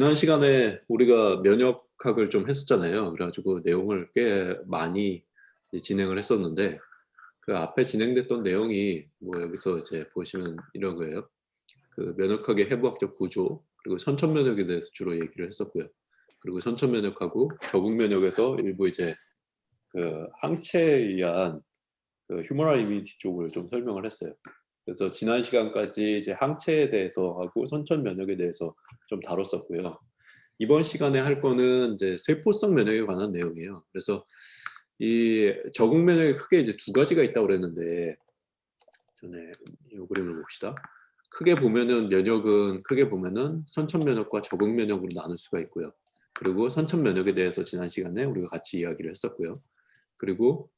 지난 시간에 우리가 면역학을 좀 했었잖아요. 그래가지고 내용을 꽤 많이 이제 진행을 했었는데 그 앞에 진행됐던 내용이 뭐 여기서 이제 보시면 이런 거예요. 그 면역학의 해부학적 구조 그리고 선천 면역에 대해서 주로 얘기를 했었고요. 그리고 선천 면역하고 적응 면역에서 일부 이제 그 항체에 의한 그 휴머럴 이뮤니티 쪽을 좀 설명을 했어요. 그래서 지난 시간까지 이제 항체에 대해서 하고 선천 면역에 대해서 좀 다뤘었고요. 이번 시간에 할 거는 이제 세포성 면역에 관한 내용이에요. 그래서 이 적응 면역이 크게 이제 두 가지가 있다고 그랬는데 전에 이 그림을 봅시다. 크게 보면은 면역은 크게 보면은 선천 면역과 적응 면역으로 나눌 수가 있고요. 그리고 선천 면역에 대해서 지난 시간에 우리가 같이 이야기를 했었고요. 그리고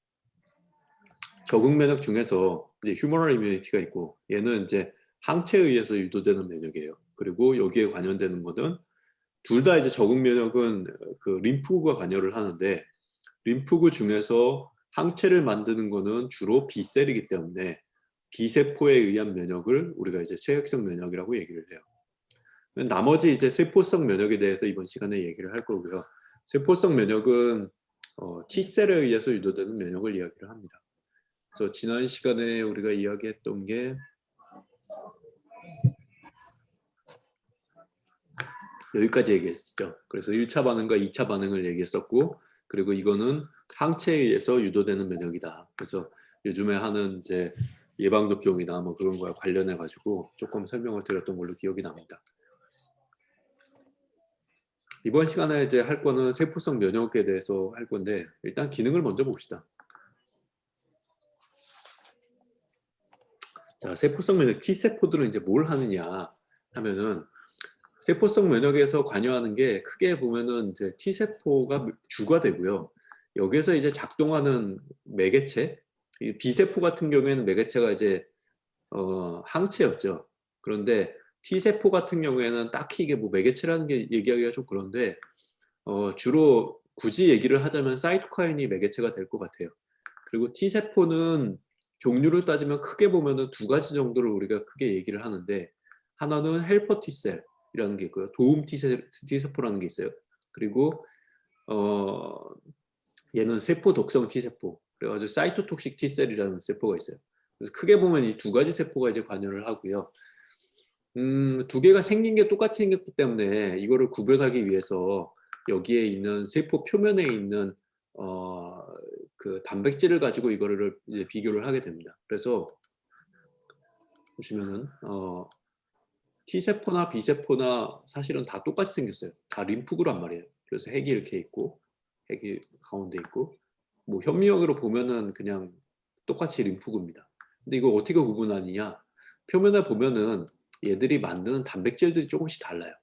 적응 면역 중에서 이제 휴머럴 이뮤니티가 있고 얘는 이제 항체에 의해서 유도되는 면역이에요. 그리고 여기에 관련되는 것은 둘 다 이제 적응 면역은 그 림프구가 관여를 하는데 림프구 중에서 항체를 만드는 거는 주로 B셀이기 때문에 B세포에 의한 면역을 우리가 이제 체액성 면역이라고 얘기를 해요. 나머지 이제 세포성 면역에 대해서 이번 시간에 얘기를 할 거고요. 세포성 면역은 T셀에 의해서 유도되는 면역을 이야기를 합니다. 그래서 지난 시간에 우리가 이야기했던 게 여기까지 얘기했었죠. 그래서 1차 반응과 2차 반응을 얘기했었고 그리고 이거는 항체에 의해서 유도되는 면역이다. 그래서 요즘에 하는 이제 예방접종이나 뭐 그런 거와 관련해 가지고 조금 설명을 드렸던 걸로 기억이 납니다. 이번 시간에 이제 할 거는 세포성 면역에 대해서 할 건데 일단 기능을 먼저 봅시다. 자, 세포성 면역 T세포들은 이제 뭘 하느냐 하면은 세포성 면역에서 관여하는 게 크게 보면은 이제 T세포가 주가 되고요. 여기서 이제 작동하는 매개체, 이 B세포 같은 경우에는 매개체가 이제 항체였죠. 그런데 T세포 같은 경우에는 딱히 이게 뭐 매개체라는 게 얘기하기가 좀 그런데 주로 굳이 얘기를 하자면 사이토카인이 매개체가 될 것 같아요. 그리고 T세포는 종류를 따지면 크게 보면은 두 가지 정도를 우리가 크게 얘기를 하는데 하나는 헬퍼 T셀이라는 게 있고요. 도움 T세포라는 게 있어요. 그리고 어, 얘는 세포 독성 T세포 그래가지고 사이토톡식 T셀이라는 세포가 있어요. 그래서 크게 보면 이 두 가지 세포가 이제 관여를 하고요. 두 개가 생긴 게 똑같이 생겼기 때문에 이거를 구별하기 위해서 여기에 있는 세포 표면에 있는 어, 그 단백질을 가지고 이거를 이제 비교를 하게 됩니다. 그래서 보시면은 T세포나 B세포나 사실은 다 똑같이 생겼어요. 다 림프구란 말이에요. 그래서 핵이 이렇게 있고 핵이 가운데 있고 뭐 현미경으로 보면은 그냥 똑같이 림프구입니다. 근데 이거 어떻게 구분하느냐? 표면에 보면은 얘들이 만드는 단백질들이 조금씩 달라요.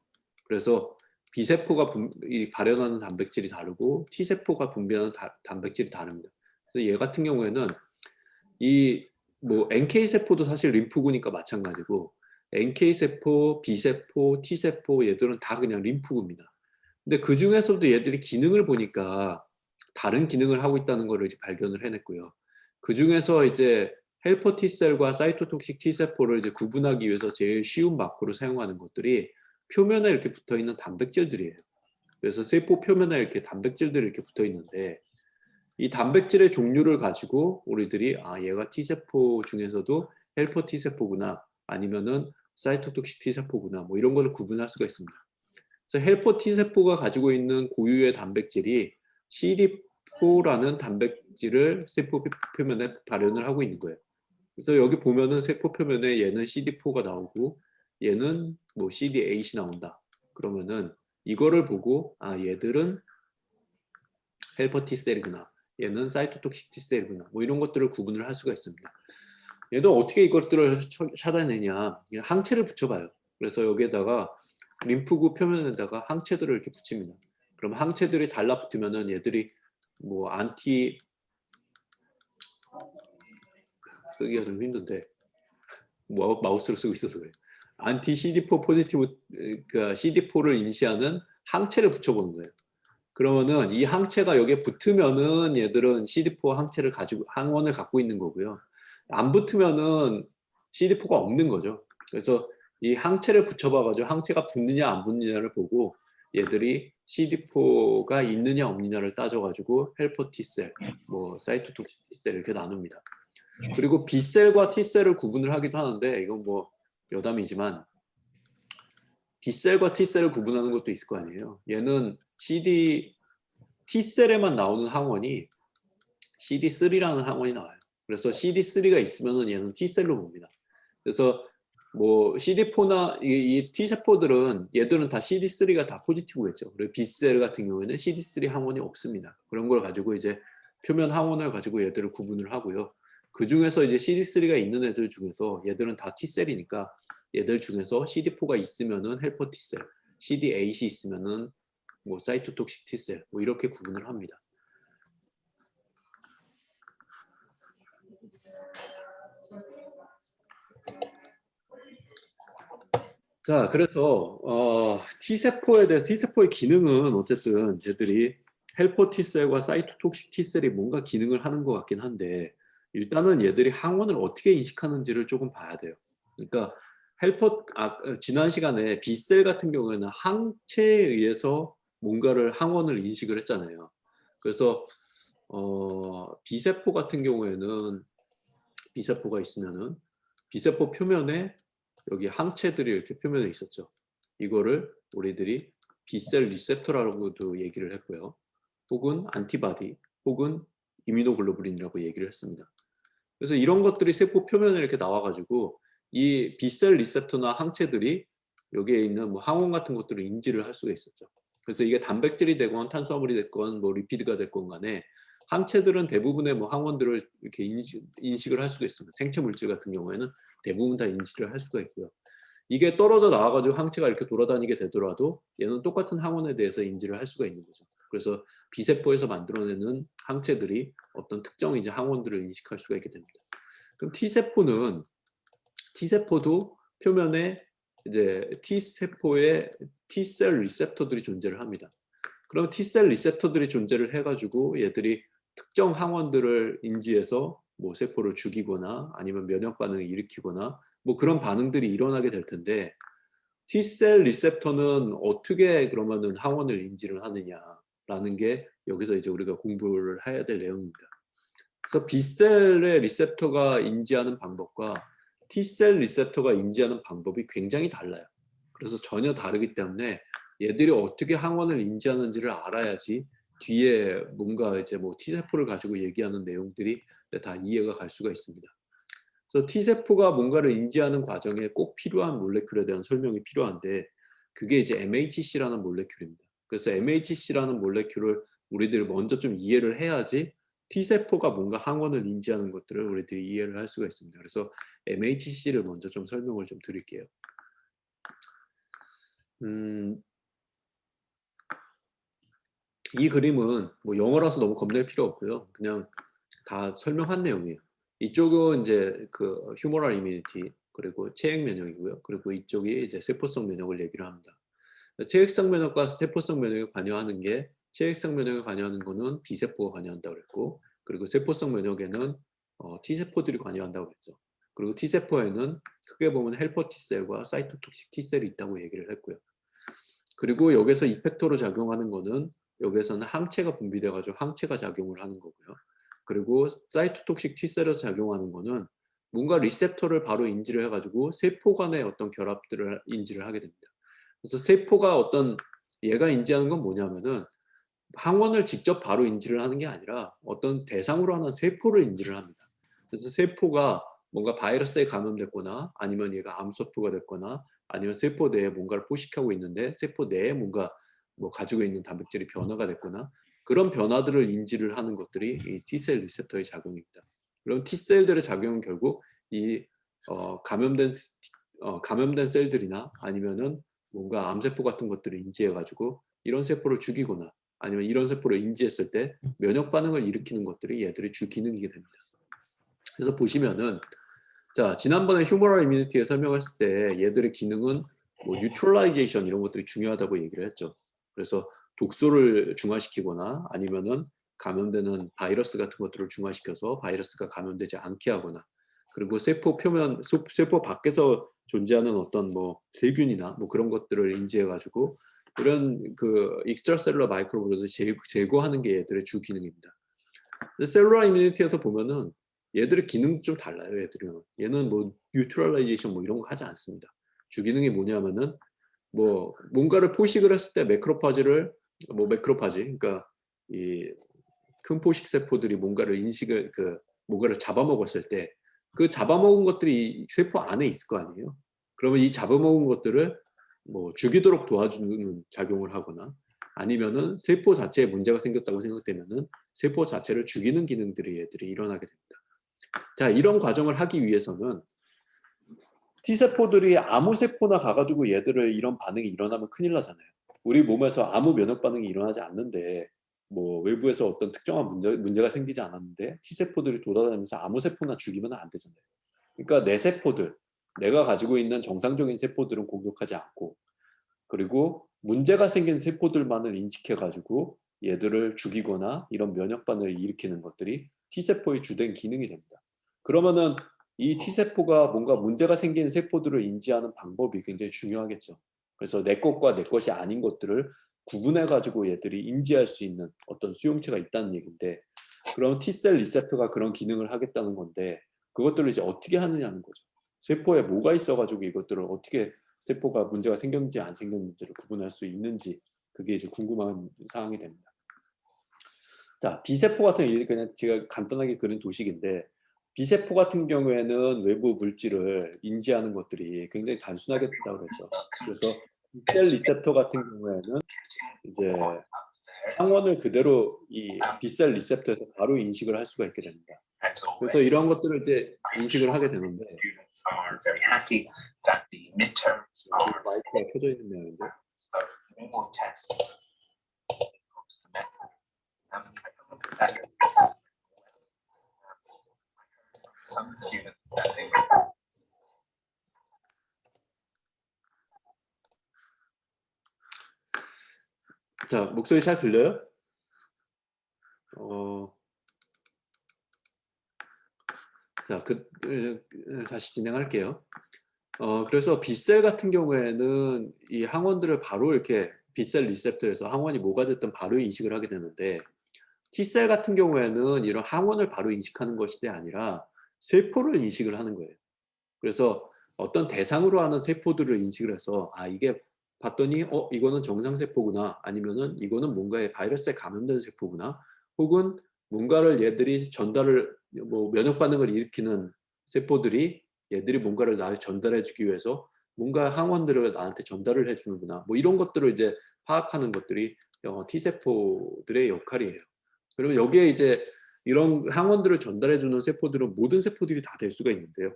그래서 B세포가 발현하는 단백질이 다르고 T세포가 분비하는 단백질이 다릅니다. 그래서 얘 같은 경우에는 이 뭐 NK세포도 사실 림프구니까 마찬가지고 NK세포, B세포, T세포 얘들은 다 그냥 림프구입니다. 근데 그 중에서도 얘들이 기능을 보니까 다른 기능을 하고 있다는 것을 이제 발견을 해냈고요. 그 중에서 이제 헬퍼 T셀과 사이토톡식 T세포를 이제 구분하기 위해서 제일 쉬운 마크로 사용하는 것들이 표면에 이렇게 붙어 있는 단백질들이에요. 그래서 세포 표면에 이렇게 단백질들이 이렇게 붙어 있는데 이 단백질의 종류를 가지고 우리들이 얘가 T세포 중에서도 헬퍼 T세포구나 아니면은 사이토톡식 T세포구나 뭐 이런 거를 구분할 수가 있습니다. 그래서 헬퍼 T세포가 가지고 있는 고유의 단백질이 CD4라는 단백질을 세포 표면에 발현을 하고 있는 거예요. 그래서 여기 보면은 세포 표면에 얘는 CD4가 나오고 얘는 뭐 CD8이 나온다. 그러면은 이거를 보고 얘들은 헬퍼 T셀이구나. 얘는 사이토톡식 T셀이구나. 뭐 이런 것들을 구분을 할 수가 있습니다. 얘도 어떻게 이것들을 찾아내냐. 항체를 붙여봐요. 그래서 여기에다가 림프구 표면에다가 항체들을 이렇게 붙입니다. 그럼 항체들이 달라붙으면은 얘들이 뭐 쓰기가 좀 힘든데 뭐 마우스를 쓰고 있어서 그래요. 안티 CD4 포지티브 그 CD4를 인시하는 항체를 붙여보는 거예요. 그러면은 이 항체가 여기에 붙으면은 얘들은 CD4 항체를 가지고 항원을 갖고 있는 거고요. 안 붙으면은 CD4가 없는 거죠. 그래서 이 항체를 붙여봐가지고 항체가 붙느냐 안 붙느냐를 보고 얘들이 CD4가 있느냐 없느냐를 따져가지고 헬퍼 T셀, 뭐 사이토톡식 T셀 이렇게 나눕니다. 그리고 B셀과 T셀을 구분을 하기도 하는데 이건 뭐 여담이지만 B셀과 T셀을 구분하는 것도 있을 거 아니에요. 얘는 T셀에만 나오는 항원이 CD3라는 항원이 나와요. 그래서 CD3가 있으면 얘는 T셀로 봅니다. 그래서 뭐 CD4나 이 T세포들은 얘들은 다 CD3가 다 포지티브겠죠. 그리고 B셀 같은 경우에는 CD3 항원이 없습니다. 그런 걸 가지고 이제 표면 항원을 가지고 얘들을 구분을 하고요. 그 중에서 이제 CD3가 있는 애들 중에서 얘들은 다 T셀이니까 얘들 중에서 CD4가 있으면은 헬퍼 T셀, CD8이 있으면은 뭐 사이토톡식 T셀 뭐 이렇게 구분을 합니다. 자, 그래서 T세포에 대해서 T세포의 기능은 어쨌든 쟤들이 헬퍼 T셀과 사이토톡식 T셀이 뭔가 기능을 하는 것 같긴 한데 일단은 얘들이 항원을 어떻게 인식하는지를 조금 봐야 돼요. 그러니까 지난 시간에 B셀 같은 경우에는 항체에 의해서 뭔가를 항원을 인식을 했잖아요. 그래서 B세포 같은 경우에는 B세포가 있으면은 B세포 표면에 여기 항체들이 이렇게 표면에 있었죠. 이거를 우리들이 B셀 리셉터라고도 얘기를 했고요. 혹은 안티바디, 혹은 이뮤노글로불린이라고 얘기를 했습니다. 그래서 이런 것들이 세포 표면에 이렇게 나와가지고 이 B셀 리셉터나 항체들이 여기에 있는 뭐 항원 같은 것들을 인지를 할 수가 있었죠. 그래서 이게 단백질이 되건 탄수화물이 됐건 뭐 리피드가 됐건 간에 항체들은 대부분의 뭐 항원들을 이렇게 인식을 할 수가 있습니다. 생체 물질 같은 경우에는 대부분 다 인식을 할 수가 있고요. 이게 떨어져 나와가지고 항체가 이렇게 돌아다니게 되더라도 얘는 똑같은 항원에 대해서 인지를 할 수가 있는 거죠. 그래서 B세포에서 만들어내는 항체들이 어떤 특정 이제 항원들을 인식할 수가 있게 됩니다. 그럼 T세포도 표면에 이제 T세포의 T셀 리셉터들이 존재를 합니다. 그럼 T셀 리셉터들이 존재를 해가지고 얘들이 특정 항원들을 인지해서 뭐 세포를 죽이거나 아니면 면역 반응을 일으키거나 뭐 그런 반응들이 일어나게 될 텐데 T셀 리셉터는 어떻게 그러면은 항원을 인지를 하느냐라는 게 여기서 이제 우리가 공부를 해야 될 내용입니다. 그래서 B셀의 리셉터가 인지하는 방법과 T셀 리셉터가 인지하는 방법이 굉장히 달라요. 그래서 전혀 다르기 때문에 얘들이 어떻게 항원을 인지하는지를 알아야지 뒤에 뭔가 이제 뭐 T세포를 가지고 얘기하는 내용들이 다 이해가 갈 수가 있습니다. 그래서 T세포가 뭔가를 인지하는 과정에 꼭 필요한 몰레큘에 대한 설명이 필요한데 그게 이제 MHC라는 몰레큘입니다. 그래서 MHC라는 몰레큘을 우리들이 먼저 좀 이해를 해야지 T세포가 뭔가 항원을 인지하는 것들을 우리들이 이해를 할 수가 있습니다. 그래서 MHC를 먼저 좀 설명을 좀 드릴게요. 이 그림은 뭐 영어라서 너무 겁낼 필요 없고요. 그냥 다 설명한 내용이에요. 이쪽은 이제 그 휴머럴 이뮤니티 그리고 체액 면역이고요. 그리고 이쪽이 이제 세포성 면역을 얘기를 합니다. 체액성 면역과 세포성 면역에 관여하는 게 체액성 면역에 관여하는 거는 B세포가 관여한다고 그랬고 그리고 세포성 면역에는 T세포들이 관여한다고 그랬죠. 그리고 T세포에는 크게 보면 헬퍼 T셀과 사이토톡식 T셀이 있다고 얘기를 했고요. 그리고 여기서 이펙터로 작용하는 거는 여기서는 항체가 분비돼 가지고 항체가 작용을 하는 거고요. 그리고 사이토톡식 T셀에서 작용하는 거는 뭔가 리셉터를 바로 인지를 해가지고 세포 간의 어떤 결합들을 인지를 하게 됩니다. 그래서 세포가 얘가 인지하는 건 뭐냐면은 항원을 직접 바로 인지를 하는 게 아니라 어떤 대상으로 하는 세포를 인지를 합니다. 그래서 세포가 뭔가 바이러스에 감염됐거나 아니면 얘가 암세포가 됐거나 아니면 세포 내에 뭔가를 포식하고 있는데 세포 내에 뭔가 뭐 가지고 있는 단백질이 변화가 됐거나 그런 변화들을 인지를 하는 것들이 이 T셀 리셉터의 작용입니다. 그럼 T셀들의 작용은 결국 이 감염된 셀들이나 아니면은 뭔가 암세포 같은 것들을 인지해 가지고 이런 세포를 죽이거나 아니면 이런 세포를 인지했을 때 면역 반응을 일으키는 것들이 얘들의 주 기능이게 됩니다. 그래서 보시면은 자 지난번에 휴머럴 이뮤니티에 설명했을 때 얘들의 기능은 뭐 뉴트럴라이제이션 이런 것들이 중요하다고 얘기를 했죠. 그래서 독소를 중화시키거나 아니면은 감염되는 바이러스 같은 것들을 중화시켜서 바이러스가 감염되지 않게 하거나 그리고 세포 밖에서 존재하는 어떤 뭐 세균이나 뭐 그런 것들을 인지해 가지고 이런 그 익스트라셀룰러 마이크로브를 제거하는 게 얘들의 주 기능입니다. 셀룰러 이뮤니티에서 보면은 얘들의 기능 좀 달라요. 얘는 뭐 뉴트럴라이제이션 뭐 이런 거 하지 않습니다. 주 기능이 뭐냐면은 뭐 뭔가를 포식을 했을 때 매크로파지를 매크로파지 그러니까 이 큰 포식 세포들이 뭔가를 뭔가를 잡아먹었을 때 그 잡아먹은 것들이 세포 안에 있을 거 아니에요. 그러면 이 잡아먹은 것들을 뭐 죽이도록 도와주는 작용을 하거나 아니면은 세포 자체에 문제가 생겼다고 생각되면은 세포 자체를 죽이는 기능들이 얘들이 일어나게 됩니다. 자, 이런 과정을 하기 위해서는 T세포들이 아무 세포나 가가지고 얘들을 이런 반응이 일어나면 큰일 나잖아요. 우리 몸에서 아무 면역 반응이 일어나지 않는데 뭐 외부에서 어떤 특정한 문제가 생기지 않았는데 T세포들이 돌아다니면서 아무 세포나 죽이면 안 되잖아요. 그러니까 내 세포들, 내가 가지고 있는 정상적인 세포들은 공격하지 않고 그리고 문제가 생긴 세포들만을 인식해가지고 얘들을 죽이거나 이런 면역 반응을 일으키는 것들이 T세포의 주된 기능이 됩니다. 그러면은 이 T세포가 뭔가 문제가 생긴 세포들을 인지하는 방법이 굉장히 중요하겠죠. 그래서 내 것과 내 것이 아닌 것들을 구분해가지고 얘들이 인지할 수 있는 어떤 수용체가 있다는 얘기인데 그럼 T셀 리셉터가 그런 기능을 하겠다는 건데 그것들을 이제 어떻게 하느냐는 거죠. 세포에 뭐가 있어가지고 이것들을 어떻게 세포가 문제가 생겼는지 안 생겼는지를 구분할 수 있는지 그게 이제 궁금한 사항이 됩니다. 자, B세포 같은 경우 그냥 제가 간단하게 그린 도식인데 B세포 같은 경우에는 외부 물질을 인지하는 것들이 굉장히 단순하게 된다고 그랬죠. 그래서 B셀 리셉터 같은 경우에는 이제 항원을 그대로 이 B셀 리셉터에서 바로 인식을 할 수가 있게 됩니다. 그래서 이런 것들을 이제 인식을 하게 되는데 마이크가 켜져 있는 모양인데 자, 목소리 잘 들려요? 자, 다시 진행할게요. 그래서 B셀 같은 경우에는 이 항원들을 바로 이렇게 B셀 리셉터에서 항원이 뭐가 됐든 바로 인식을 하게 되는데 T셀 같은 경우에는 이런 항원을 바로 인식하는 것이 아니라 세포를 인식을 하는 거예요. 그래서 어떤 대상으로 하는 세포들을 인식을 해서 이게 봤더니 이거는 정상세포구나 아니면은 이거는 뭔가의 바이러스에 감염된 세포구나 혹은 뭔가를 얘들이 전달을 뭐 면역 반응을 일으키는 세포들이 얘들이 뭔가를 나한테 전달해 주기 위해서 뭔가 항원들을 나한테 전달을 해 주는구나 뭐 이런 것들을 이제 파악하는 것들이 T세포들의 역할이에요. 그러면 여기에 이제 이런 항원들을 전달해 주는 세포들은 모든 세포들이 다 될 수가 있는데요.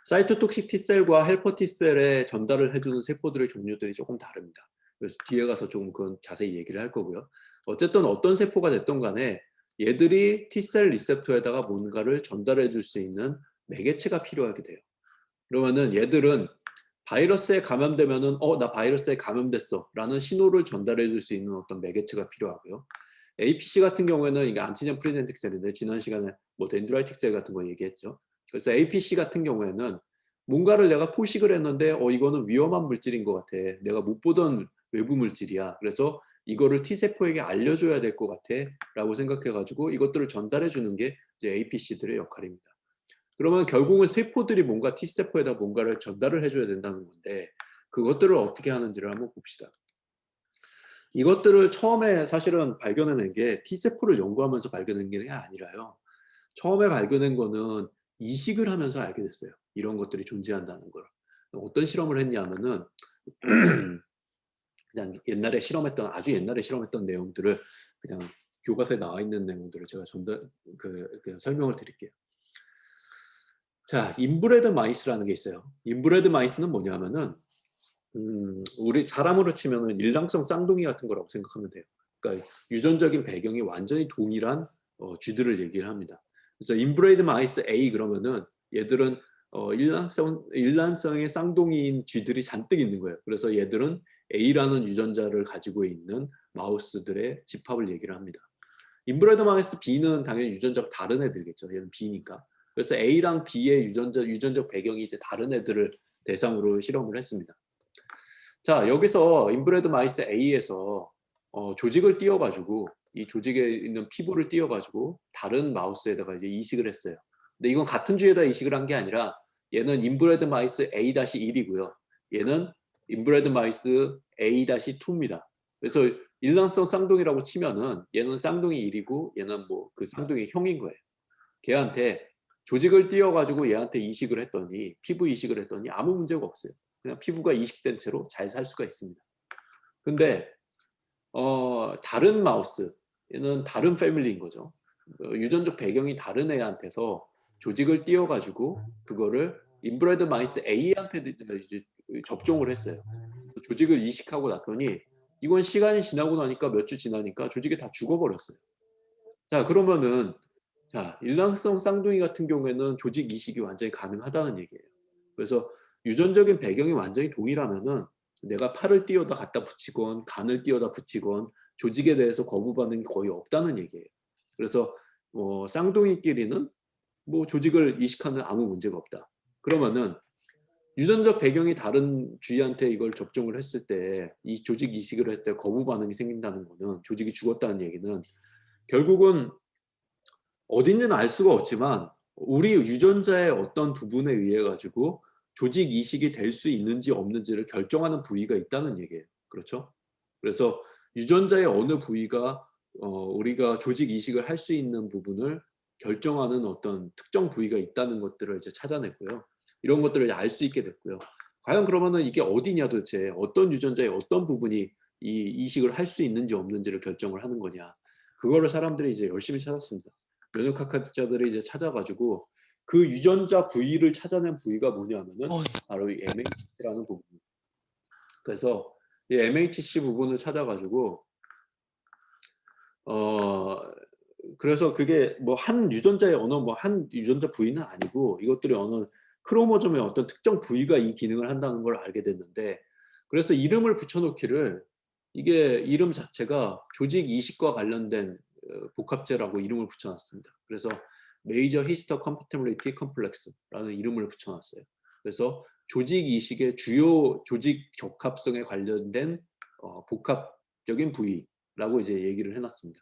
사이토톡식 T셀과 헬퍼 T셀에 전달을 해주는 세포들의 종류들이 조금 다릅니다. 그래서 뒤에 가서 조금 그건 자세히 얘기를 할 거고요. 어쨌든 어떤 세포가 됐던 간에 얘들이 T셀 리셉터에다가 뭔가를 전달해 줄 수 있는 매개체가 필요하게 돼요. 그러면은 얘들은 바이러스에 감염되면은 나 바이러스에 감염됐어 라는 신호를 전달해 줄 수 있는 어떤 매개체가 필요하고요. APC 같은 경우에는 이게 안티젠 프리덴틱 셀인데 지난 시간에 뭐 덴드라이틱 셀 같은 거 얘기했죠. 그래서 APC 같은 경우에는 뭔가를 내가 포식을 했는데 이거는 위험한 물질인 것 같아. 내가 못 보던 외부 물질이야. 그래서 이거를 T세포에게 알려줘야 될 것 같아 라고 생각해가지고 이것들을 전달해 주는 게 이제 APC들의 역할입니다. 그러면 결국은 세포들이 뭔가 T세포에다 뭔가를 전달을 해줘야 된다는 건데 그것들을 어떻게 하는지를 한번 봅시다. 이것들을 처음에 사실은 발견해낸 게 T세포를 연구하면서 발견한 게 아니라요. 처음에 발견한 거는 이식을 하면서 알게 됐어요. 이런 것들이 존재한다는 걸. 어떤 실험을 했냐면은 그냥 아주 옛날에 실험했던 내용들을 그냥 교과서에 나와 있는 내용들을 제가 그냥 설명을 드릴게요. 자, 인브레드 마이스라는 게 있어요. 인브레드 마이스는 뭐냐면은 우리 사람으로 치면은 일랑성 쌍둥이 같은 거라고 생각하면 돼요. 그러니까 유전적인 배경이 완전히 동일한 쥐들을 얘기를 합니다. 그래서 인브레이드 마이스 A 그러면은 얘들은 일란성의 쌍둥이인 쥐들이 잔뜩 있는 거예요. 그래서 얘들은 A라는 유전자를 가지고 있는 마우스들의 집합을 얘기를 합니다. 인브레이드 마이스 B는 당연히 유전자가 다른 애들겠죠. 얘는 B니까. 그래서 A랑 B의 유전적 배경이 이제 다른 애들을 대상으로 실험을 했습니다. 자, 여기서 인브레드 마이스 A에서 조직을 띄워가지고 이 조직에 있는 피부를 띄워가지고 다른 마우스에다가 이제 이식을 했어요. 근데 이건 같은 주에다 이식을 한 게 아니라 얘는 인브레드 마이스 A-1이고요. 얘는 인브레드 마이스 A-2입니다. 그래서 일란성 쌍둥이라고 치면은 얘는 쌍둥이 1이고 얘는 뭐 그 쌍둥이 형인 거예요. 걔한테 조직을 띄워가지고 얘한테 이식을 했더니 피부 이식을 했더니 아무 문제가 없어요. 그냥 피부가 이식된 채로 잘 살 수가 있습니다. 근데 다른 마우스, 얘는 다른 패밀리인 거죠. 유전적 배경이 다른 애한테서 조직을 띄워가지고 그거를 인브레드 마이스 A한테 이제 접종을 했어요. 조직을 이식하고 났더니 이건 시간이 지나고 나니까 몇 주 지나니까 조직이 다 죽어버렸어요. 자, 그러면은 자, 일란성 쌍둥이 같은 경우에는 조직 이식이 완전히 가능하다는 얘기예요. 그래서 유전적인 배경이 완전히 동일하면은 내가 팔을 띄워다 갖다 붙이건 간을 띄워다 붙이건 조직에 대해서 거부 반응이 거의 없다는 얘기예요. 그래서 쌍둥이끼리는 뭐 조직을 이식하는 아무 문제가 없다. 그러면은 유전적 배경이 다른 쥐한테 이걸 접종을 했을 때 이 조직 이식을 할 때 거부 반응이 생긴다는 거는 조직이 죽었다는 얘기는 결국은 어딘지는 알 수가 없지만 우리 유전자의 어떤 부분에 의해 가지고 조직 이식이 될 수 있는지 없는지를 결정하는 부위가 있다는 얘기예요. 그렇죠? 그래서 유전자의 어느 부위가 우리가 조직 이식을 할 수 있는 부분을 결정하는 어떤 특정 부위가 있다는 것들을 이제 찾아냈고요. 이런 것들을 알 수 있게 됐고요. 과연 그러면은 이게 어디냐 도대체 어떤 유전자의 어떤 부분이 이 이식을 할 수 있는지 없는지를 결정을 하는 거냐. 그거를 사람들이 이제 열심히 찾았습니다. 면역학자들이 이제 찾아가지고 그 유전자 부위를 찾아낸 부위가 뭐냐면은 바로 이 MHC라는 부분입니다. 그래서 이 MHC 부분을 찾아가지고 그래서 그게 뭐 한 유전자의 어느 뭐 한 유전자 부위는 아니고 이것들이 어느 크로모즘의 어떤 특정 부위가 이 기능을 한다는 걸 알게 됐는데 그래서 이름을 붙여놓기를 이게 이름 자체가 조직 이식과 관련된 복합체라고 이름을 붙여놨습니다. 그래서 메이저 히스터 컴패티빌리티 컴플렉스라는 이름을 붙여놨어요. 그래서 조직 이식의 주요 조직 적합성에 관련된 복합적인 부위라고 이제 얘기를 해놨습니다.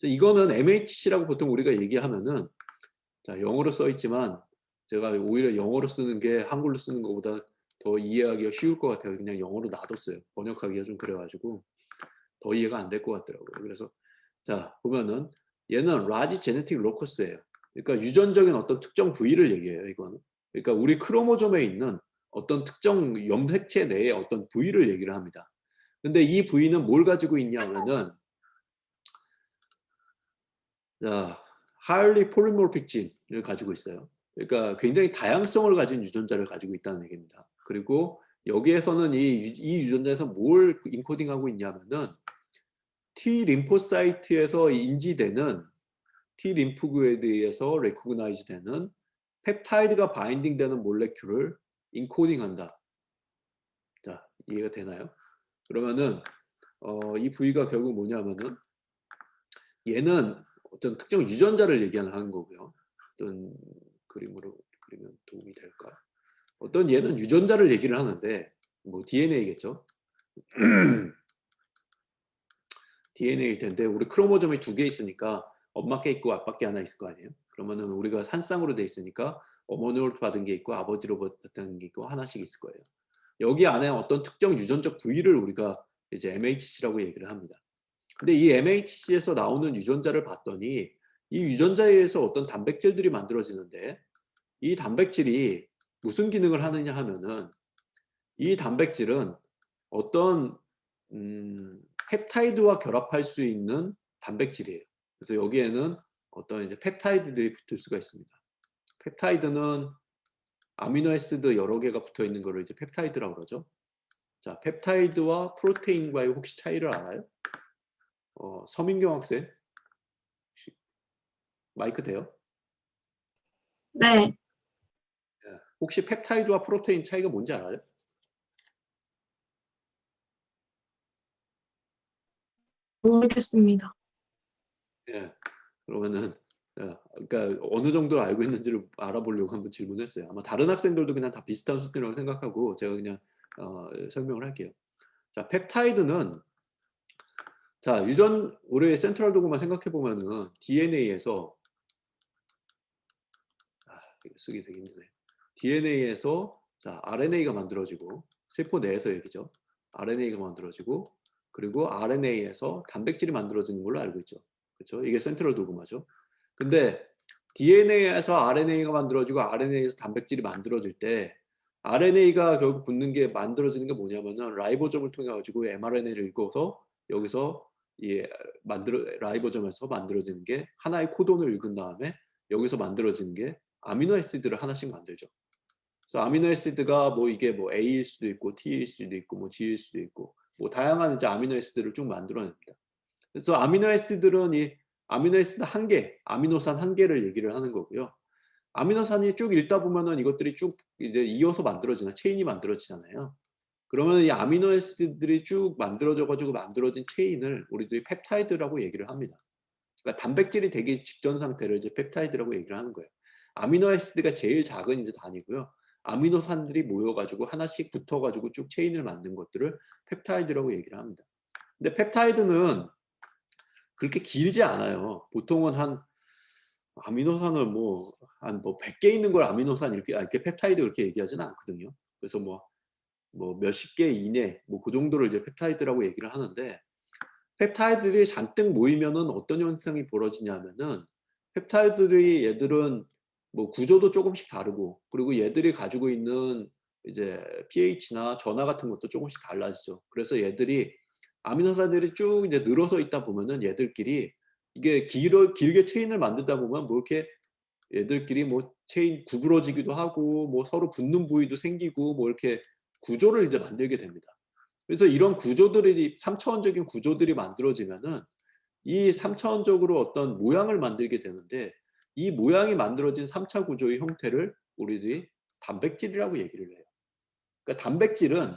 이거는 MHC라고 보통 우리가 얘기하면은 자, 영어로 써 있지만 제가 오히려 영어로 쓰는 게 한글로 쓰는 것보다 더 이해하기가 쉬울 것 같아요. 그냥 영어로 놔뒀어요. 번역하기가 좀 그래가지고 더 이해가 안 될 것 같더라고요. 그래서 자, 보면은 얘는 라지 제네틱 로커스예요. 그러니까 유전적인 어떤 특정 부위를 얘기해요. 이거는. 그러니까 우리 크로모좀에 있는 어떤 특정 염색체 내의 어떤 부위를 얘기를 합니다. 근데 이 부위는 뭘 가지고 있냐면은 자, highly polymorphic gene을 가지고 있어요. 그러니까 굉장히 다양성을 가진 유전자를 가지고 있다는 얘기입니다. 그리고 여기에서는 이 유전자에서 뭘 인코딩하고 있냐면은 T 림포사이트에서 인지되는 T 림프구에 의해서 레코그나이즈 되는 펩타이드가 바인딩 되는 몰레큘을 인코딩한다. 자, 이해가 되나요? 그러면은 이 부위가 결국 뭐냐면은 얘는 어떤 특정 유전자를 얘기하는 거고요. 어떤 그림으로 그리면 도움이 될까? 어떤 얘는 유전자를 얘기를 하는데 뭐 DNA겠죠. DNA일 텐데 우리 크로모점이 두 개 있으니까 엄마께 있고 아빠께 하나 있을 거 아니에요. 그러면은 우리가 한 쌍으로 돼 있으니까 어머니로부터 받은 게 있고 아버지로부터 받은 게 있고 하나씩 있을 거예요. 여기 안에 어떤 특정 유전적 부위를 우리가 이제 MHC라고 얘기를 합니다. 근데 이 MHC에서 나오는 유전자를 봤더니 이 유전자에 의해서 어떤 단백질들이 만들어지는데 이 단백질이 무슨 기능을 하느냐 하면은 이 단백질은 어떤 펩타이드와 결합할 수 있는 단백질이에요. 그래서 여기에는 어떤 이제 펩타이드들이 붙을 수가 있습니다. 펩타이드는 아미노애시드 여러 개가 붙어 있는 거를 이제 펩타이드라고 그러죠. 자, 펩타이드와 프로테인과의 혹시 차이를 알아요? 서민경 학생 마이크 돼요? 네, 혹시 펩타이드와 프로테인 차이가 뭔지 알아요? 모르겠습니다. 예. 그러면은 그러니까 어느 정도 알고 있는지를 알아보려고 한번 질문했어요. 아마 다른 학생들도 그냥 다 비슷한 수준이라고 생각하고 제가 그냥 설명을 할게요. 자, 펩타이드는 자, 우리 센트럴 도구만 생각해 보면은 DNA에서 이거 쓰기 되게 힘드네. DNA에서 자, RNA가 만들어지고 세포 내에서 얘기죠. RNA가 만들어지고 그리고 RNA에서 단백질이 만들어지는 걸로 알고 있죠. 그렇죠? 이게 센트럴 도그마죠. 근데 DNA에서 RNA가 만들어지고 RNA에서 단백질이 만들어질 때 RNA가 결국 붙는 게 만들어지는 게 뭐냐면은 라이보점을 통해 가지고 mRNA를 읽어서 여기서 라이보점에서 만들어지는 게 하나의 코돈을 읽은 다음에 여기서 만들어지는 게 아미노 애시드를 하나씩 만들죠. 그래서 아미노 애시드가 뭐 이게 뭐 A일 수도 있고 T일 수도 있고 뭐 G일 수도 있고 뭐 다양한 이제 아미노 애시드를 쭉 만들어냅니다. 그래서 아미노 애시드는 이 아미노 애시드 한 개, 아미노산 한 개를 얘기를 하는 거고요. 아미노산이 쭉 읽다 보면은 이것들이 쭉 이제 이어서 만들어지나 체인이 만들어지잖아요. 그러면 이 아미노 애시드들이 쭉 만들어져 가지고 만들어진 체인을 우리들이 펩타이드라고 얘기를 합니다. 그러니까 단백질이 되기 직전 상태를 이제 펩타이드라고 얘기를 하는 거예요. 아미노 애시드가 제일 작은 이제 단위고요. 아미노산들이 모여가지고 하나씩 붙어가지고 쭉 체인을 만든 것들을 펩타이드라고 얘기를 합니다. 근데 펩타이드는 그렇게 길지 않아요. 보통은 한 아미노산은 한 100개 있는 걸 아미노산 이렇게 펩타이드 그렇게 얘기하지는 않거든요. 그래서 몇십 개 이내 그 정도를 이제 펩타이드라고 얘기를 하는데 펩타이드들이 잔뜩 모이면은 어떤 현상이 벌어지냐면은 얘들은 구조도 조금씩 다르고 그리고 얘들이 가지고 있는 이제 pH나 전하 같은 것도 조금씩 달라지죠. 그래서 얘들이 아미노산들이 쭉 이제 늘어서 있다 보면은 얘들끼리 이게 길게 체인을 만들다 보면 이렇게 얘들끼리 체인 구부러지기도 하고 서로 붙는 부위도 생기고 이렇게 구조를 이제 만들게 됩니다. 그래서 이런 구조들이 3차원적인 구조들이 만들어지면은 이 3차원적으로 어떤 모양을 만들게 되는데 이 모양이 만들어진 3차 구조의 형태를 우리들이 단백질이라고 얘기를 해요. 그러니까 단백질은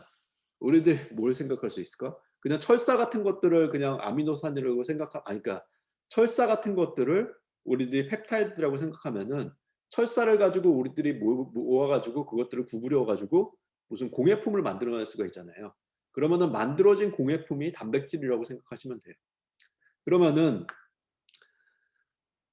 우리들 뭘 생각할 수 있을까? 그냥 철사 같은 것들을 그냥 아미노산이라고 그러니까 철사 같은 것들을 우리들이 펩타이드라고 생각하면은 철사를 가지고 우리들이 모아가지고 그것들을 구부려가지고 무슨 공예품을 만들어낼 수가 있잖아요. 그러면은 만들어진 공예품이 단백질이라고 생각하시면 돼요. 그러면은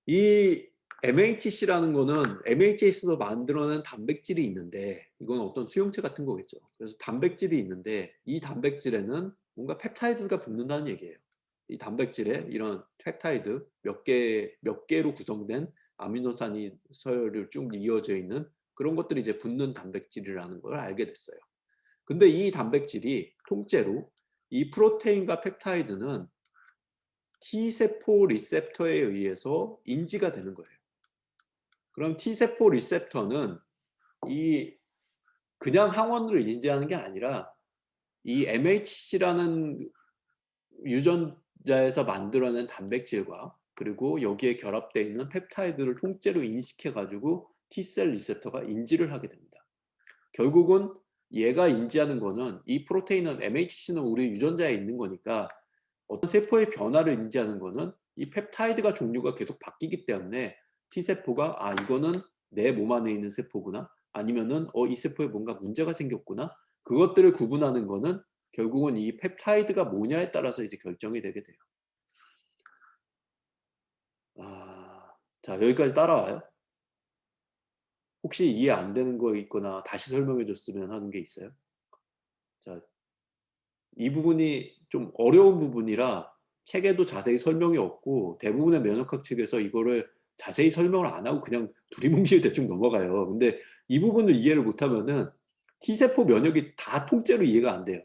이 MHC라는 거는 MHA에서 만들어낸 단백질이 있는데 이건 어떤 수용체 같은 거겠죠. 그래서 단백질이 있는데 이 단백질에는 뭔가 펩타이드가 붙는다는 얘기예요. 이 단백질에 이런 펩타이드 몇 개로 구성된 아미노산이 서열을 쭉 이어져 있는 그런 것들이 이제 붙는 단백질이라는 걸 알게 됐어요. 근데 이 단백질이 통째로 이 프로테인과 펩타이드는 T세포 리셉터에 의해서 인지가 되는 거예요. 그럼 T세포 리셉터는 이 그냥 항원을 인지하는 게 아니라 이 MHC라는 유전자에서 만들어낸 단백질과 그리고 여기에 결합되어 있는 펩타이드를 통째로 인식해 가지고 T셀 리셉터가 인지를 하게 됩니다. 결국은 얘가 인지하는 거는 이 프로테인은 MHC는 우리 유전자에 있는 거니까 어떤 세포의 변화를 인지하는 거는 이 펩타이드가 종류가 계속 바뀌기 때문에 T세포가 이거는 내 몸 안에 있는 세포구나 아니면은 이 세포에 뭔가 문제가 생겼구나 그것들을 구분하는 거는 결국은 이 펩타이드가 뭐냐에 따라서 이제 결정이 되게 돼요. 자 여기까지 따라와요? 혹시 이해 안 되는 거 있거나 다시 설명해 줬으면 하는 게 있어요? 자, 이 부분이 좀 어려운 부분이라 책에도 자세히 설명이 없고 대부분의 면역학 책에서 이거를 자세히 설명을 안 하고 그냥 두리뭉실 대충 넘어가요. 근데 이 부분을 이해를 못하면은 T세포 면역이 다 통째로 이해가 안 돼요.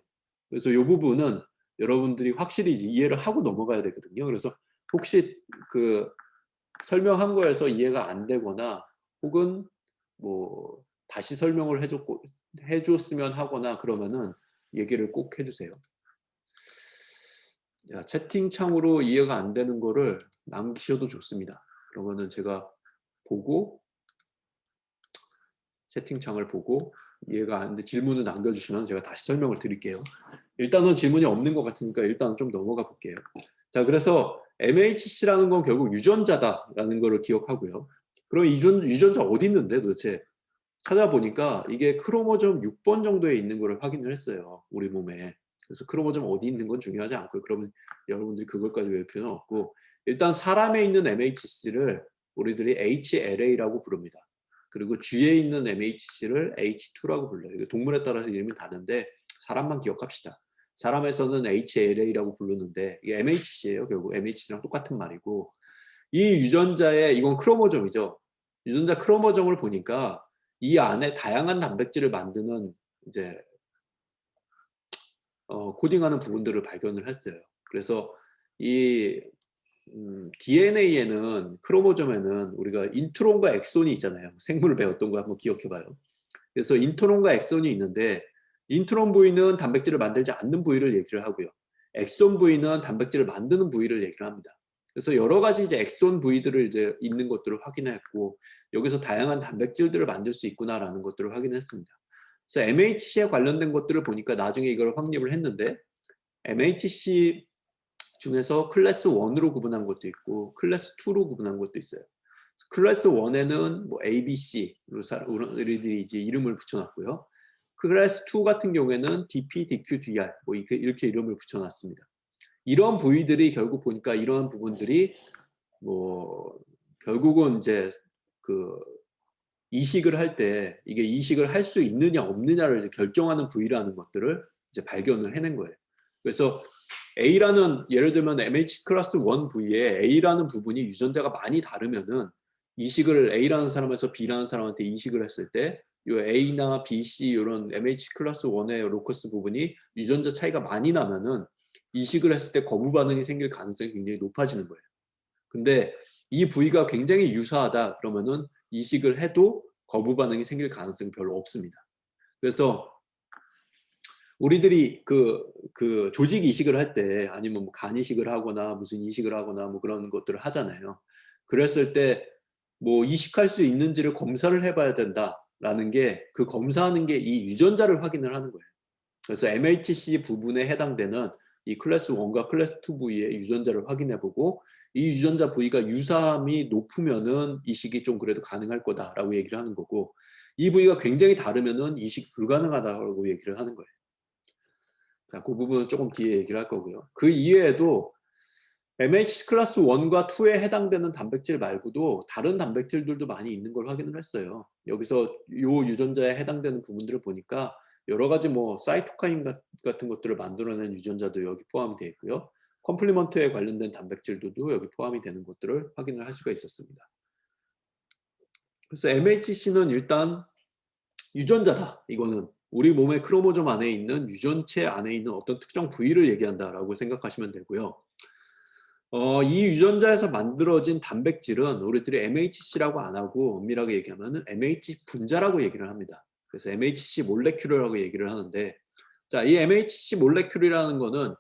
그래서 이 부분은 여러분들이 확실히 이해를 하고 넘어가야 되거든요. 그래서 혹시 그 설명한 거에서 이해가 안 되거나 혹은 다시 설명을 해줬으면 하거나 그러면은 얘기를 꼭 해주세요. 채팅창으로 이해가 안 되는 거를 남기셔도 좋습니다. 그러면은 제가 보고 채팅창을 보고 이해가 안 돼 질문을 남겨주시면 제가 다시 설명을 드릴게요. 일단은 질문이 없는 것 같으니까 일단은 좀 넘어가 볼게요. 자, 그래서 MHC라는 건 결국 유전자다라는 거를 기억하고요. 그럼 유전자 어디 있는데 도대체 찾아보니까 이게 크로모점 6번 정도에 있는 거를 확인을 했어요. 우리 몸에. 그래서 크로모점 어디 있는 건 중요하지 않고요. 그러면 여러분들이 그걸까지 외울 필요는 없고 일단 사람에 있는 MHC를 우리들이 HLA라고 부릅니다. 그리고 쥐에 있는 MHC를 H2라고 불러요. 이거 동물에 따라서 이름이 다른데 사람만 기억합시다. 사람에서는 HLA라고 부르는데 이게 MHC예요. 결국 MHC랑 똑같은 말이고 이 유전자의 이건 크로모점이죠. 유전자 크로모점을 보니까 이 안에 다양한 단백질을 만드는 이제 코딩하는 부분들을 발견을 했어요. 그래서 이 DNA에는 크로모점에는 우리가 인트론과 엑손이 있잖아요. 생물을 배웠던 거 한번 기억해봐요. 그래서 인트론과 엑손이 있는데 인트론 부위는 단백질을 만들지 않는 부위를 얘기를 하고요. 엑손 부위는 단백질을 만드는 부위를 얘기를 합니다. 그래서 여러 가지 이제 엑손 부위들을 이제 있는 것들을 확인했고 여기서 다양한 단백질들을 만들 수 있구나라는 것들을 확인했습니다. 그래서 MHC에 관련된 것들을 보니까 나중에 이걸 확립을 했는데 MHC 중에서 클래스 1으로 구분한 것도 있고 클래스 2로 구분한 것도 있어요. 클래스 1에는 뭐 A, B, C로 우리들이 이제 이름을 붙여놨고요. 클래스 2 같은 경우에는 DP, DQ, DR 뭐 이렇게 이름을 붙여놨습니다. 이런 부위들이 결국 보니까 이러한 부분들이 뭐 결국은 이제 그 이식을 할 때 이게 이식을 할 수 있느냐 없느냐를 결정하는 부위라는 것들을 이제 발견을 해낸 거예요. 그래서 A라는 예를 들면 MH 클래스 1 부위에 A라는 부분이 유전자가 많이 다르면은 이식을 A라는 사람에서 B라는 사람한테 이식을 했을 때 이 A나 B, C 이런 MH 클래스 1의 로커스 부분이 유전자 차이가 많이 나면은 이식을 했을 때 거부 반응이 생길 가능성이 굉장히 높아지는 거예요. 근데 이 부위가 굉장히 유사하다 그러면은 이식을 해도 거부 반응이 생길 가능성이 별로 없습니다. 그래서 우리들이 그 조직 이식을 할 때 아니면 뭐 간 이식을 하거나 무슨 이식을 하거나 뭐 그런 것들을 하잖아요. 그랬을 때 뭐 이식할 수 있는지를 검사를 해봐야 된다라는 게 그 검사하는 게 이 유전자를 확인을 하는 거예요. 그래서 MHC 부분에 해당되는 이 클래스 1과 클래스 2 부위의 유전자를 확인해보고 이 유전자 부위가 유사함이 높으면은 이식이 좀 그래도 가능할 거다라고 얘기를 하는 거고 이 부위가 굉장히 다르면은 이식 불가능하다고 얘기를 하는 거예요. 자, 그 부분은 조금 뒤에 얘기를 할 거고요. 그 이외에도 MHC 클래스 1과 2에 해당되는 단백질 말고도 다른 단백질들도 많이 있는 걸 확인을 했어요. 여기서 요 유전자에 해당되는 부분들을 보니까 여러 가지 뭐 사이토카인 같은 것들을 만들어낸 유전자도 여기 포함이 되어 있고요. 컴플리먼트에 관련된 단백질들도 여기 포함이 되는 것들을 확인을 할 수가 있었습니다. 그래서 MHC는 일단 유전자다. 이거는 우리 몸의 크로모점 안에 있는 유전체 안에 있는 어떤 특정 부위를 얘기한다라고 생각하시면 되고요. 이 유전자에서 만들어진 단백질은 우리들이 MHC라고 안 하고 엄밀하게 얘기하면 MH 분자라고 얘기를 합니다. 그래서 MHC 몰레큘이라고 얘기를 하는데 자, 이 MHC 몰레큘이라는 거는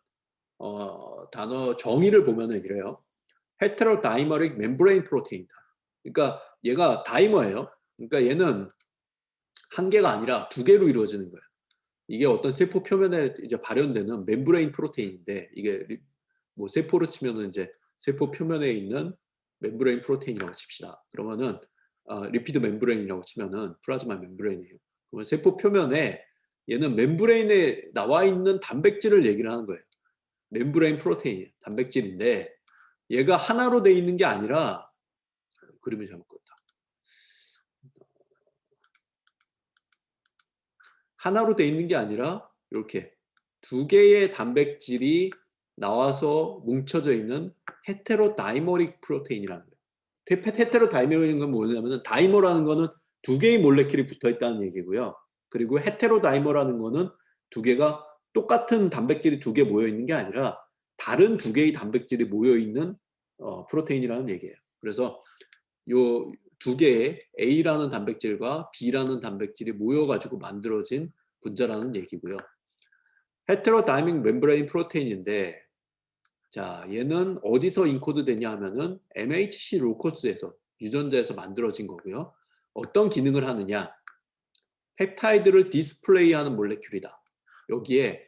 단어 정의를 보면은 이래요. 헤테로다이머릭 멤브레인 프로테인이다. 그러니까 얘가 다이머예요. 그러니까 얘는 한 개가 아니라 두 개로 이루어지는 거예요. 이게 어떤 세포 표면에 이제 발현되는 멤브레인 프로테인인데 이게 뭐 세포로 치면은 이제 세포 표면에 있는 멤브레인 프로테인이라고 칩시다. 그러면은 리피드 멤브레인이라고 치면은 플라즈마 멤브레인이에요. 그러면 세포 표면에 얘는 멤브레인에 나와 있는 단백질을 얘기를 하는 거예요. 멤브레인 프로테인 단백질인데 얘가 하나로 돼 있는 게 아니라 그림이 잘못 그렸다. 하나로 돼 있는 게 아니라 이렇게 두 개의 단백질이 나와서 뭉쳐져 있는 헤테로다이머릭 프로테인이라는 거예요. 헤테로다이머릭인 건 뭐냐면 다이머라는 거는 두 개의 몰레큘이 붙어 있다는 얘기고요. 그리고 헤테로다이머라는 거는 두 개가 똑같은 단백질이 두 개 모여 있는 게 아니라 다른 두 개의 단백질이 모여 있는 프로테인이라는 얘기예요. 그래서 요 두 개의 A라는 단백질과 B라는 단백질이 모여가지고 만들어진 분자라는 얘기고요. 헤테로다이밍 멤브레인 프로테인인데 자, 얘는 어디서 인코드 되냐 하면은 MHC 로커스에서 유전자에서 만들어진 거고요. 어떤 기능을 하느냐? 펩타이드를 디스플레이하는 몰레큘이다. 여기에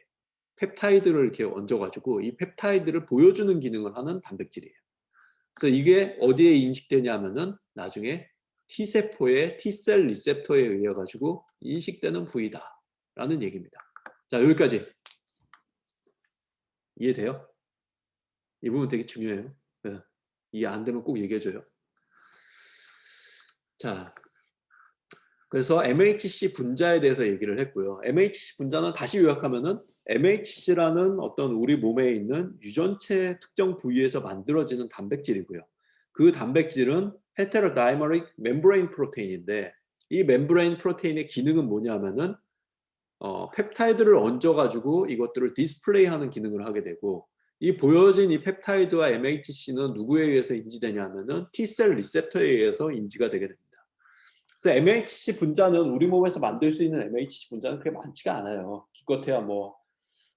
펩타이드를 이렇게 얹어가지고 이 펩타이드를 보여주는 기능을 하는 단백질이에요. 그래서 이게 어디에 인식되냐면은 나중에 T세포의 T셀 리셉터에 의해 가지고 인식되는 부위다라는 얘기입니다. 자, 여기까지. 이해돼요? 이 부분 되게 중요해요. 네. 이해 안 되면 꼭 얘기해줘요. 자, 그래서 MHC 분자에 대해서 얘기를 했고요. MHC 분자는 다시 요약하면은 MHC라는 어떤 우리 몸에 있는 유전체 특정 부위에서 만들어지는 단백질이고요. 그 단백질은 헤테로다이머릭 멤브레인 프로테인인데 이 멤브레인 프로테인의 기능은 뭐냐면은 펩타이드를 얹어가지고 이것들을 디스플레이하는 기능을 하게 되고 이 보여진 이 펩타이드와 MHC는 누구에 의해서 인지되냐면은 T셀 리셉터에 의해서 인지가 되게 됩니다. 그래서 MHC 분자는 우리 몸에서 만들 수 있는 MHC 분자는 그렇게 많지가 않아요. 기껏해야 뭐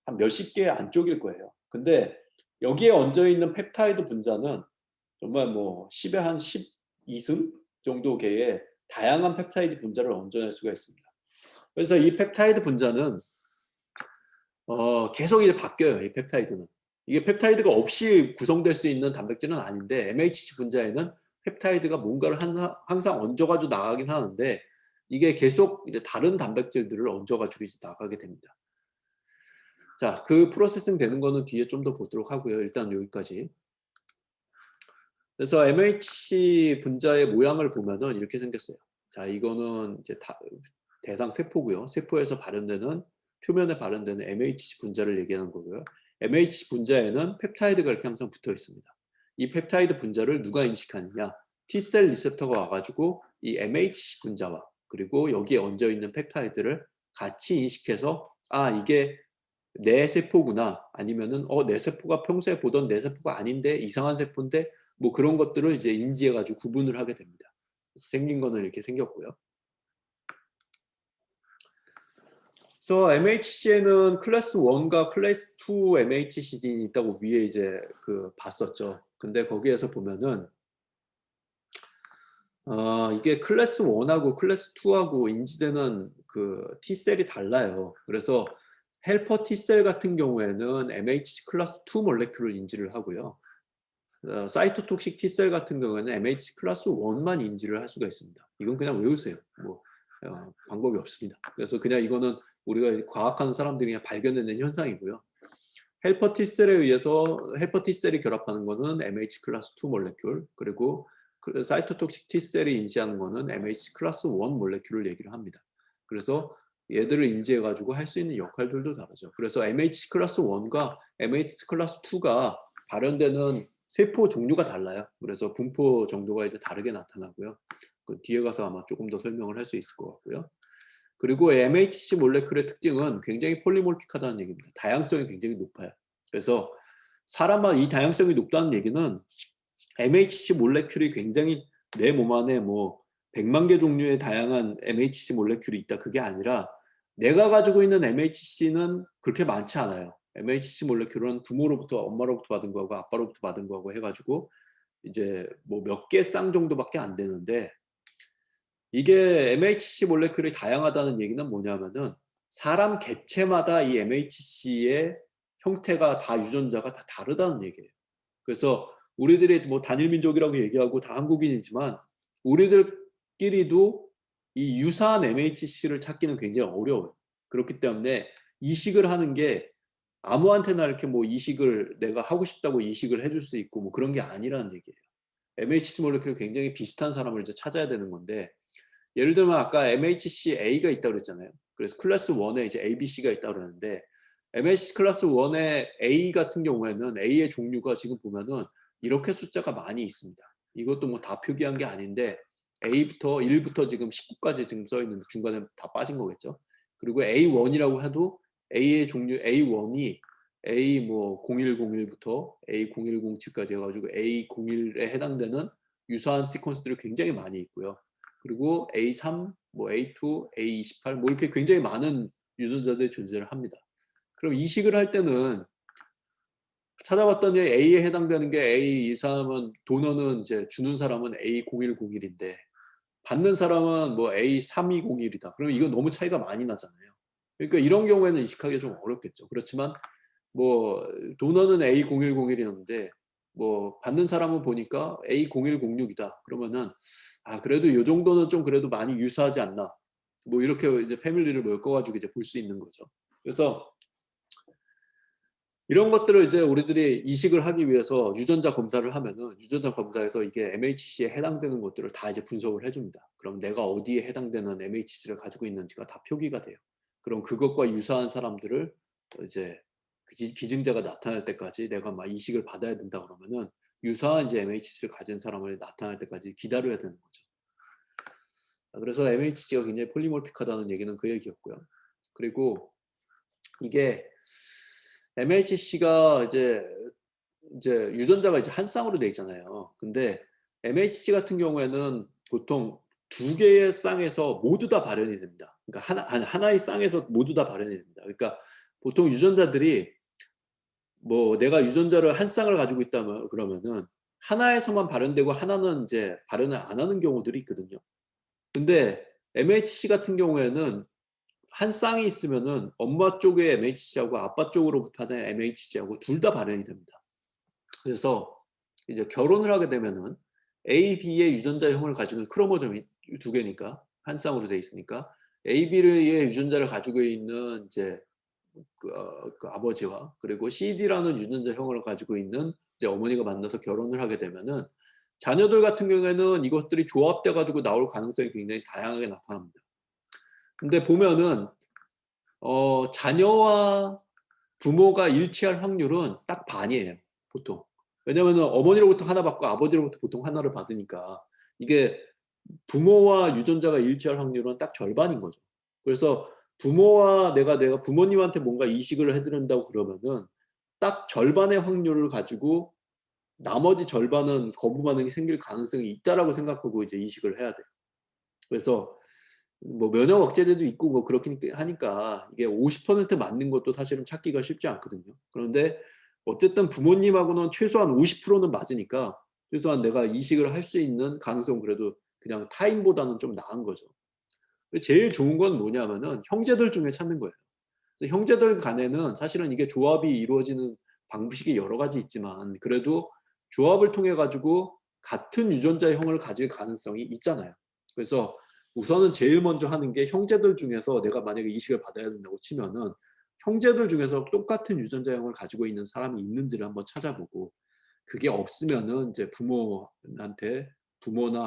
한 몇십 개 안쪽일 거예요. 근데 여기에 얹어 있는 펩타이드 분자는 정말 뭐 10에 한 12승 정도 개의 다양한 펩타이드 분자를 얹어낼 수가 있습니다. 그래서 이 펩타이드 분자는 계속 이제 바뀌어요. 이 펩타이드는. 이게 펩타이드가 없이 구성될 수 있는 단백질은 아닌데 MHC 분자에는 펩타이드가 뭔가를 항상 얹어가지고 나가긴 하는데 이게 계속 이제 다른 단백질들을 얹어가지고 이제 나가게 됩니다. 자, 그 프로세싱 되는 거는 뒤에 좀 더 보도록 하고요. 일단 여기까지. 그래서 MHC 분자의 모양을 보면은 이렇게 생겼어요. 자, 이거는 이제 대상 세포고요. 세포에서 발현되는 표면에 발현되는 MHC 분자를 얘기하는 거고요. MHC 분자에는 펩타이드가 이렇게 항상 붙어 있습니다. 이 펩타이드 분자를 누가 인식하느냐? T셀 리셉터가 와가지고 이 MHC 분자와 그리고 여기에 얹어 있는 펩타이드를 같이 인식해서 아, 이게 내 세포구나 아니면은 내 세포가 평소에 보던 내 세포가 아닌데 이상한 세포인데 뭐 그런 것들을 이제 인지해가지고 구분을 하게 됩니다. 생긴 거는 이렇게 생겼고요. 그래서 MHC에는 클래스 1과 클래스 2 MHC 진이 있다고 위에 이제 봤었죠. 근데 거기에서 보면은 이게 클래스 1하고 클래스 2하고 인지되는 그 T셀이 달라요. 그래서 헬퍼 T셀 같은 경우에는 MHC 클래스 2 몰레큘을 인지를 하고요. 사이토톡식 T셀 같은 경우에는 MHC 클래스 1만 인지를 할 수가 있습니다. 이건 그냥 외우세요. 뭐 방법이 없습니다. 그래서 그냥 이거는 우리가 과학하는 사람들이 그냥 발견해낸 현상이고요. 헬퍼 T셀에 의해서 헬퍼 T셀이 결합하는 거는 MHC 클래스 2 몰레큘 그리고 사이토톡식 T셀이 인지하는 거는 MHC 클래스 1 몰레큘을 얘기를 합니다. 그래서 얘들을 인지해가지고 할 수 있는 역할들도 다르죠. 그래서 MHC 클래스 1과 MHC 클래스 2가 발현되는 세포 종류가 달라요. 그래서 분포 정도가 이제 다르게 나타나고요. 그 뒤에 가서 아마 조금 더 설명을 할 수 있을 것 같고요. 그리고 MHC 몰레큘의 특징은 굉장히 폴리몰픽하다는 얘기입니다. 다양성이 굉장히 높아요. 그래서 사람마다 이 다양성이 높다는 얘기는 MHC 몰레큘이 굉장히 내 몸 안에 뭐 100만 개 종류의 다양한 MHC 몰레큘이 있다. 그게 아니라 내가 가지고 있는 MHC는 그렇게 많지 않아요. MHC 몰레큘은 부모로부터 엄마로부터 받은 거하고 아빠로부터 받은 거하고 해가지고 이제 뭐 몇 개 쌍 정도밖에 안 되는데 이게 MHC 몰레큘이 다양하다는 얘기는 뭐냐면은 사람 개체마다 이 MHC의 형태가 다 유전자가 다 다르다는 얘기예요. 그래서 우리들이 뭐 단일 민족이라고 얘기하고 다 한국인이지만 우리들끼리도 이 유사한 MHC를 찾기는 굉장히 어려워요. 그렇기 때문에 이식을 하는 게 아무한테나 이렇게 뭐 이식을 내가 하고 싶다고 이식을 해줄 수 있고 뭐 그런 게 아니라는 얘기예요. MHC 몰레큘 굉장히 비슷한 사람을 이제 찾아야 되는 건데 예를 들면 아까 MHCA가 있다고 그랬잖아요. 그래서 클래스 1에 이제 ABC가 있다고 그러는데 MHC 클래스 1의 A 같은 경우에는 A의 종류가 지금 보면은 이렇게 숫자가 많이 있습니다. 이것도 뭐 다 표기한 게 아닌데 A부터 1부터 지금 19까지 지금 써 있는데 중간에 다 빠진 거겠죠. 그리고 A1이라고 해도 A의 종류 A1이 A 뭐 0101부터 A0107까지 해가지고 A01에 해당되는 유사한 시퀀스들이 굉장히 많이 있고요. 그리고 A3, 뭐 A2, A28, 뭐 이렇게 굉장히 많은 유전자들이 존재를 합니다. 그럼 이식을 할 때는 찾아봤더니 A에 해당되는 게 A23은 도너는 이제 주는 사람은 A0101인데 받는 사람은 뭐 A3201이다. 그러면 이건 너무 차이가 많이 나잖아요. 그러니까 이런 경우에는 이식하기 좀 어렵겠죠. 그렇지만 뭐 도너는 A0101이었는데 뭐 받는 사람은 보니까 A0106이다. 그러면은 그래도 이 정도는 좀 그래도 많이 유사하지 않나. 뭐 이렇게 이제 패밀리를 묶어가지고 이제 볼 수 있는 거죠. 그래서 이런 것들을 이제 우리들이 이식을 하기 위해서 유전자 검사를 하면은 유전자 검사에서 이게 MHC에 해당되는 것들을 다 이제 분석을 해줍니다. 그럼 내가 어디에 해당되는 MHC를 가지고 있는지가 다 표기가 돼요. 그럼 그것과 유사한 사람들을 이제 기증자가 나타날 때까지 내가 막 이식을 받아야 된다 그러면은 유사한 이제 MHC를 가진 사람을 나타날 때까지 기다려야 되는 거죠. 그래서 MHC가 굉장히 폴리몰픽하다는 얘기는 그 얘기였고요. 그리고 이게 MHC가 이제 유전자가 이제 한 쌍으로 돼 있잖아요. 근데 MHC 같은 경우에는 보통 두 개의 쌍에서 모두 다 발현이 됩니다. 그러니까 하나의 쌍에서 모두 다 발현이 됩니다. 그러니까 보통 유전자들이 뭐 내가 유전자를 한 쌍을 가지고 있다면 그러면은 하나에서만 발현되고 하나는 이제 발현을 안 하는 경우들이 있거든요. 근데 MHC 같은 경우에는 한 쌍이 있으면은 엄마 쪽의 MHC하고 아빠 쪽으로부터 하는 MHC하고 둘 다 발현이 됩니다. 그래서 이제 결혼을 하게 되면은 A, B의 유전자형을 가지고 있는 크로모점이 두 개니까 한 쌍으로 돼 있으니까 A, B의 유전자를 가지고 있는 이제 그 아버지와 그리고 CD라는 유전자형을 가지고 있는 이제 어머니가 만나서 결혼을 하게 되면은 자녀들 같은 경우에는 이것들이 조합돼 가지고 나올 가능성이 굉장히 다양하게 나타납니다. 근데 보면은 자녀와 부모가 일치할 확률은 딱 반이에요, 보통. 왜냐면은 어머니로부터 하나 받고 아버지로부터 보통 하나를 받으니까 이게 부모와 유전자가 일치할 확률은 딱 절반인 거죠. 그래서 부모와 내가 부모님한테 뭔가 이식을 해드린다고 그러면은 딱 절반의 확률을 가지고 나머지 절반은 거부 반응이 생길 가능성이 있다라고 생각하고 이제 이식을 해야 돼요. 그래서 뭐 면역 억제제도 있고 뭐 그렇긴 하니까 이게 50% 맞는 것도 사실은 찾기가 쉽지 않거든요. 그런데 어쨌든 부모님하고는 최소한 50%는 맞으니까 최소한 내가 이식을 할 수 있는 가능성은 그래도 그냥 타인보다는 좀 나은 거죠. 제일 좋은 건 뭐냐면은 형제들 중에 찾는 거예요. 형제들 간에는 사실은 이게 조합이 이루어지는 방식이 여러 가지 있지만 그래도 조합을 통해 가지고 같은 유전자의 형을 가질 가능성이 있잖아요. 그래서 우선은 제일 먼저 하는 게 형제들 중에서 내가 만약에 이식을 받아야 된다고 치면은 형제들 중에서 똑같은 유전자형을 가지고 있는 사람이 있는지를 한번 찾아보고 그게 없으면은 이제 부모나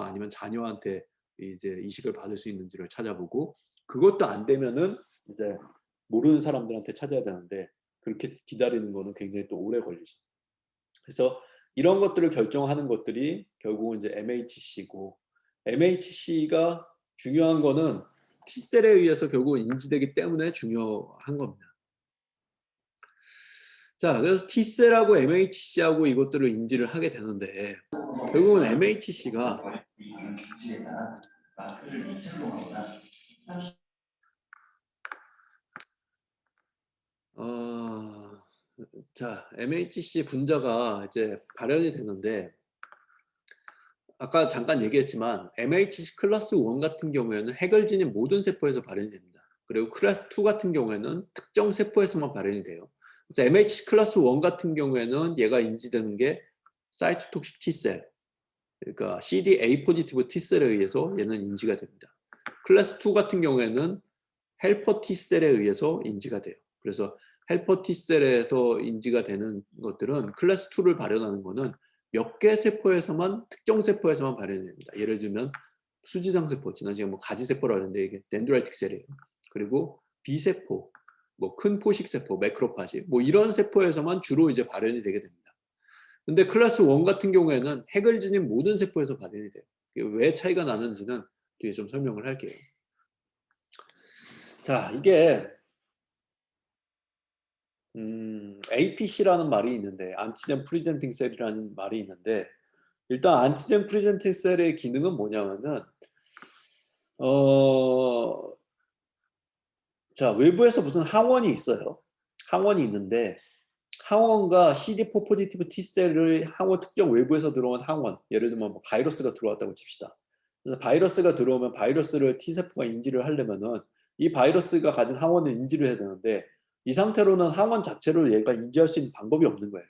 아니면 자녀한테 이제 이식을 받을 수 있는지를 찾아보고 그것도 안 되면은 이제 모르는 사람들한테 찾아야 되는데 그렇게 기다리는 거는 굉장히 또 오래 걸리죠. 그래서 이런 것들을 결정하는 것들이 결국은 이제 MHC고 MHC가 중요한 거는 T셀에 의해서 결국 인지되기 때문에 중요한 겁니다. 자, 그래서 T셀하고 MHC하고 이것들을 인지를 하게 되는데 결국은 MHC가 자, MHC 분자가 이제 발현이 되는데 아까 잠깐 얘기했지만 MHC 클래스 1 같은 경우에는 핵을 지닌 모든 세포에서 발현이 됩니다. 그리고 클래스 2 같은 경우에는 특정 세포에서만 발현이 돼요. 그래서 MHC 클래스 1 같은 경우에는 얘가 인지되는 게 사이토톡식 T셀, 그러니까 CD8 포지티브 T셀에 의해서 얘는 인지가 됩니다. 클래스 2 같은 경우에는 헬퍼 T셀에 의해서 인지가 돼요. 그래서 헬퍼 T셀에서 인지가 되는 것들은 클래스 2를 발현하는 거는 몇 개 세포에서만 특정 세포에서만 발현이 됩니다. 예를 들면 수지장 세포, 지난 시간 뭐 가지세포라고 하는데 이게 덴드라이틱 셀이에요. 그리고 B세포, 뭐 큰 포식 세포, 매크로파지, 뭐 이런 세포에서만 주로 이제 발현이 되게 됩니다. 근데 클래스 1 같은 경우에는 핵을 지닌 모든 세포에서 발현이 돼요. 왜 차이가 나는지는 뒤에 좀 설명을 할게요. 자, 이게 APC라는 말이 있는데 안티젠 프리젠팅 셀이라는 말이 있는데 일단 안티젠 프리젠팅 셀의 기능은 뭐냐면은 자, 외부에서 무슨 항원이 있어요. 항원이 있는데 항원과 CD4 포지티브 T셀을 항원 특정 외부에서 들어온 항원, 예를 들면 뭐 바이러스가 들어왔다고 칩시다. 그래서 바이러스가 들어오면 바이러스를 T세포가 인지를 하려면은 이 바이러스가 가진 항원을 인지를 해야 되는데 이 상태로는 항원 자체를 얘가 인지할 수 있는 방법이 없는 거예요.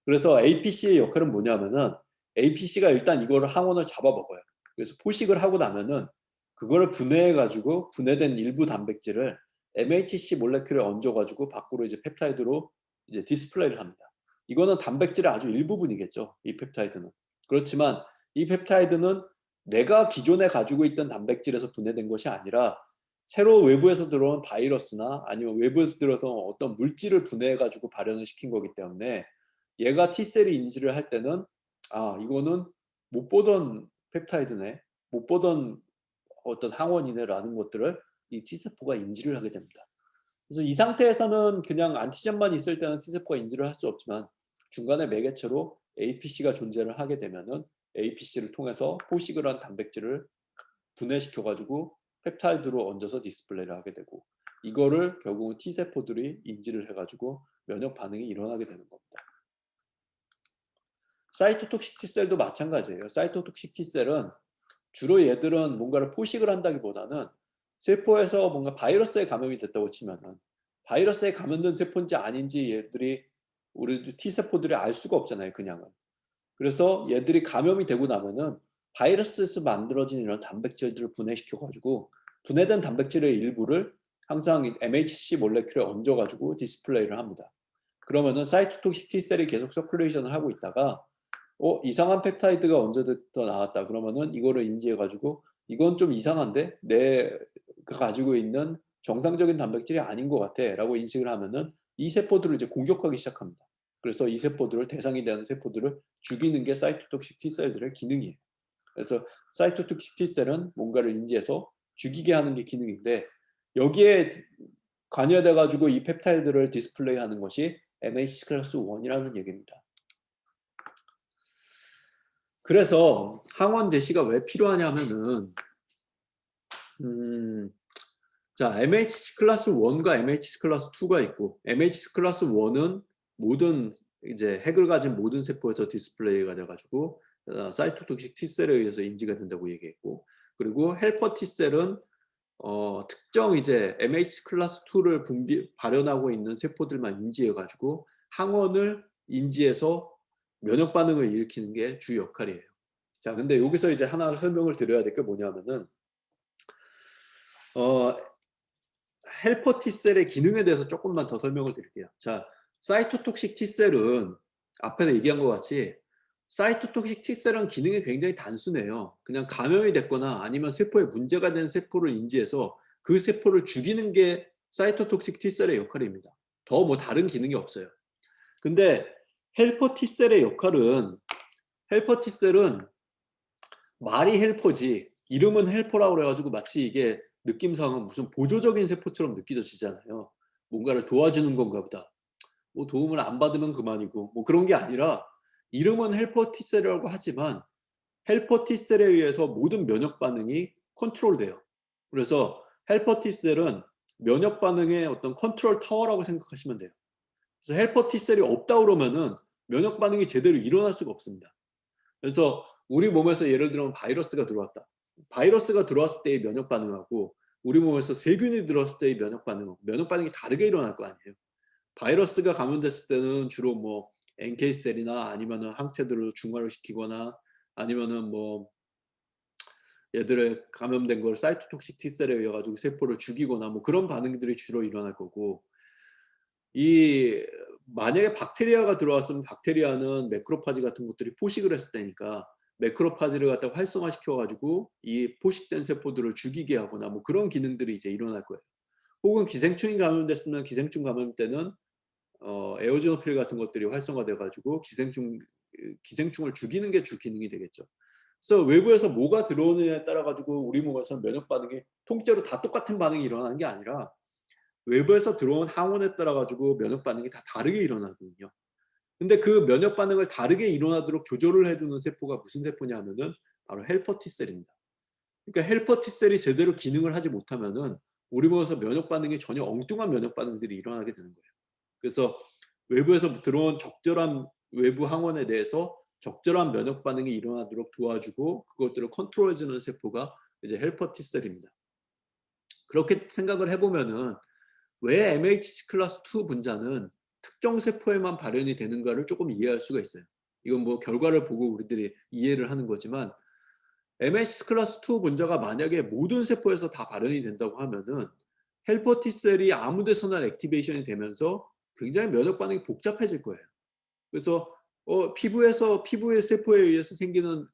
그래서 APC의 역할은 뭐냐면은 APC가 일단 이거를 항원을 잡아먹어요. 그래서 포식을 하고 나면은 그거를 분해해가지고 분해된 일부 단백질을 MHC 몰레큘에 얹어가지고 밖으로 이제 펩타이드로 이제 디스플레이를 합니다. 이거는 단백질의 아주 일부분이겠죠. 이 펩타이드는. 그렇지만 이 펩타이드는 내가 기존에 가지고 있던 단백질에서 분해된 것이 아니라 새로 외부에서 들어온 바이러스나 아니면 외부에서 들어서 어떤 물질을 분해해 가지고 발현을 시킨 거기 때문에 얘가 T셀이 인지를 할 때는 아 이거는 못 보던 펩타이드네. 못 보던 어떤 항원이네라는 것들을 이 T세포가 인지를 하게 됩니다. 그래서 이 상태에서는 그냥 안티젠만 있을 때는 T세포가 인지를 할 수 없지만 중간에 매개체로 APC가 존재를 하게 되면은 APC를 통해서 포식을 한 단백질을 분해시켜 가지고 펩타이드로 얹어서 디스플레이를 하게 되고 이거를 결국은 T세포들이 인지를 해 가지고 면역 반응이 일어나게 되는 겁니다. 사이토톡식 T셀도 마찬가지예요. 사이토톡식 T셀은 주로 얘들은 뭔가를 포식을 한다기보다는 세포에서 뭔가 바이러스에 감염이 됐다고 치면은 바이러스에 감염된 세포인지 아닌지 얘들이 우리 T세포들이 알 수가 없잖아요, 그냥은. 그래서 얘들이 감염이 되고 나면은 바이러스에서 만들어진 이런 단백질들을 분해시켜 가지고 분해된 단백질의 일부를 항상 MHC 몰레큘에 얹어 가지고 디스플레이를 합니다. 그러면은 사이토톡식 T셀이 계속 서큘레이션을 하고 있다가 이상한 펩타이드가 언제부터 나왔다. 그러면은 이거를 인지해 가지고 이건 좀 이상한데 내가 가지고 있는 정상적인 단백질이 아닌 것 같아라고 인식을 하면은 이 세포들을 이제 공격하기 시작합니다. 그래서 이 세포들을 대상이 되는 세포들을 죽이는 게 사이토톡식 T셀들의 기능이에요. 그래서 사이토톡식 T셀은 뭔가를 인지해서 죽이게 하는 게 기능인데 여기에 관여돼 가지고 이 펩타이드를 디스플레이하는 것이 MHC 클래스 1이라는 얘기입니다. 그래서 항원 제시가 왜 필요하냐면은 자 MHC 클래스 1과 MHC 클래스 2가 있고 MHC 클래스 1은 모든 이제 핵을 가진 모든 세포에서 디스플레이가 돼가지고 사이토톡식 T셀에 의해서 인지가 된다고 얘기했고 그리고 헬퍼 T셀은 특정 이제 MHC 클래스 2를 발현하고 있는 세포들만 인지해가지고 항원을 인지해서 면역 반응을 일으키는 게 주 역할이에요. 자, 근데 여기서 이제 하나 설명을 드려야 될 게 뭐냐면은 헬퍼 T셀의 기능에 대해서 조금만 더 설명을 드릴게요. 자, 사이토톡식 T셀은 앞에 얘기한 것 같이 사이토톡식 T셀은 기능이 굉장히 단순해요. 그냥 감염이 됐거나 아니면 세포에 문제가 된 세포를 인지해서 그 세포를 죽이는 게 사이토톡식 T셀의 역할입니다. 더 뭐 다른 기능이 없어요. 근데 헬퍼 T셀의 역할은 헬퍼 T셀은 말이 헬퍼지 이름은 헬퍼라고 그래가지고 마치 이게 느낌상은 무슨 보조적인 세포처럼 느껴지잖아요. 뭔가를 도와주는 건가 보다. 뭐 도움을 안 받으면 그만이고 뭐 그런 게 아니라 이름은 헬퍼 T셀이라고 하지만 헬퍼 T셀에 의해서 모든 면역 반응이 컨트롤돼요. 그래서 헬퍼 T셀은 면역 반응의 어떤 컨트롤 타워라고 생각하시면 돼요. 그래서 헬퍼 T셀이 없다 그러면은 면역 반응이 제대로 일어날 수가 없습니다. 그래서 우리 몸에서 예를 들면 바이러스가 들어왔다. 바이러스가 들어왔을 때의 면역 반응하고 우리 몸에서 세균이 들어왔을 때의 면역 반응이 다르게 일어날 거 아니에요. 바이러스가 감염됐을 때는 주로 뭐 NK셀이나 아니면은 항체들을 중화를 시키거나 아니면은 뭐 얘들의 감염된 걸 사이토톡식 T셀에 의해 가지고 세포를 죽이거나 뭐 그런 반응들이 주로 일어날 거고 이 만약에 박테리아가 들어왔으면 박테리아는 매크로파지 같은 것들이 포식을 했을 때니까 매크로파지를 갖다가 활성화시켜 가지고 이 포식된 세포들을 죽이게 하거나 뭐 그런 기능들이 이제 일어날 거예요. 혹은 기생충이 감염됐으면 기생충 감염 때는 에오지노필 같은 것들이 활성화돼 가지고 기생충을 죽이는 게 주 기능이 되겠죠. 그래서 외부에서 뭐가 들어오느냐에 따라 가지고 우리 몸에서 면역 반응이 통째로 다 똑같은 반응이 일어나는 게 아니라 외부에서 들어온 항원에 따라 가지고 면역 반응이 다 다르게 일어나거든요. 근데 그 면역 반응을 다르게 일어나도록 조절을 해주는 세포가 무슨 세포냐면은 바로 헬퍼 T셀입니다. 그러니까 헬퍼 T셀이 제대로 기능을 하지 못하면은 우리 몸에서 면역 반응이 전혀 엉뚱한 면역 반응들이 일어나게 되는 거예요. 그래서 외부에서 들어온 적절한 외부 항원에 대해서 적절한 면역 반응이 일어나도록 도와주고 그것들을 컨트롤해주는 세포가 이제 헬퍼 T셀입니다. 그렇게 생각을 해보면은 왜 MHC 클래스 2 분자는 특정 세포에만 발현이 되는가를 조금 이해할 수가 있어요. 이건 뭐 결과를 보고 우리들이 이해를 하는 거지만 MHC 클래스 2 분자가 만약에 모든 세포에서 다 발현이 된다고 하면은 헬퍼 T셀이 아무 데서나 액티베이션이 되면서 굉장히 면역 반응이 복잡해질 거예요. 그래서 피부의 세포에 의해서 생기는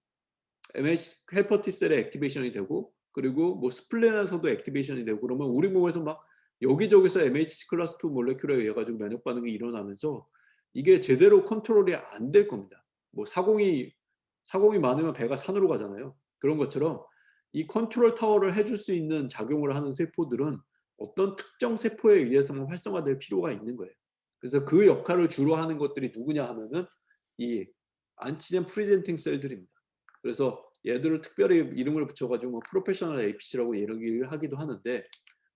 MH 헬퍼 T셀의 액티베이션이 되고, 그리고 뭐 스플렌에서도 액티베이션이 되고, 그러면 우리 몸에서 막 여기저기서 MHC 클래스 2 몰레큘에 의해 가지고 면역 반응이 일어나면서 이게 제대로 컨트롤이 안 될 겁니다. 뭐 사공이 많으면 배가 산으로 가잖아요. 그런 것처럼 이 컨트롤 타워를 해줄 수 있는 작용을 하는 세포들은 어떤 특정 세포에 의해서만 활성화될 필요가 있는 거예요. 그래서 그 역할을 주로 하는 것들이 누구냐 하면은 이 안티젠 프리젠팅 셀들입니다. 그래서 얘들을 특별히 이름을 붙여가지고 뭐 프로페셔널 APC라고 얘기를 하기도 하는데,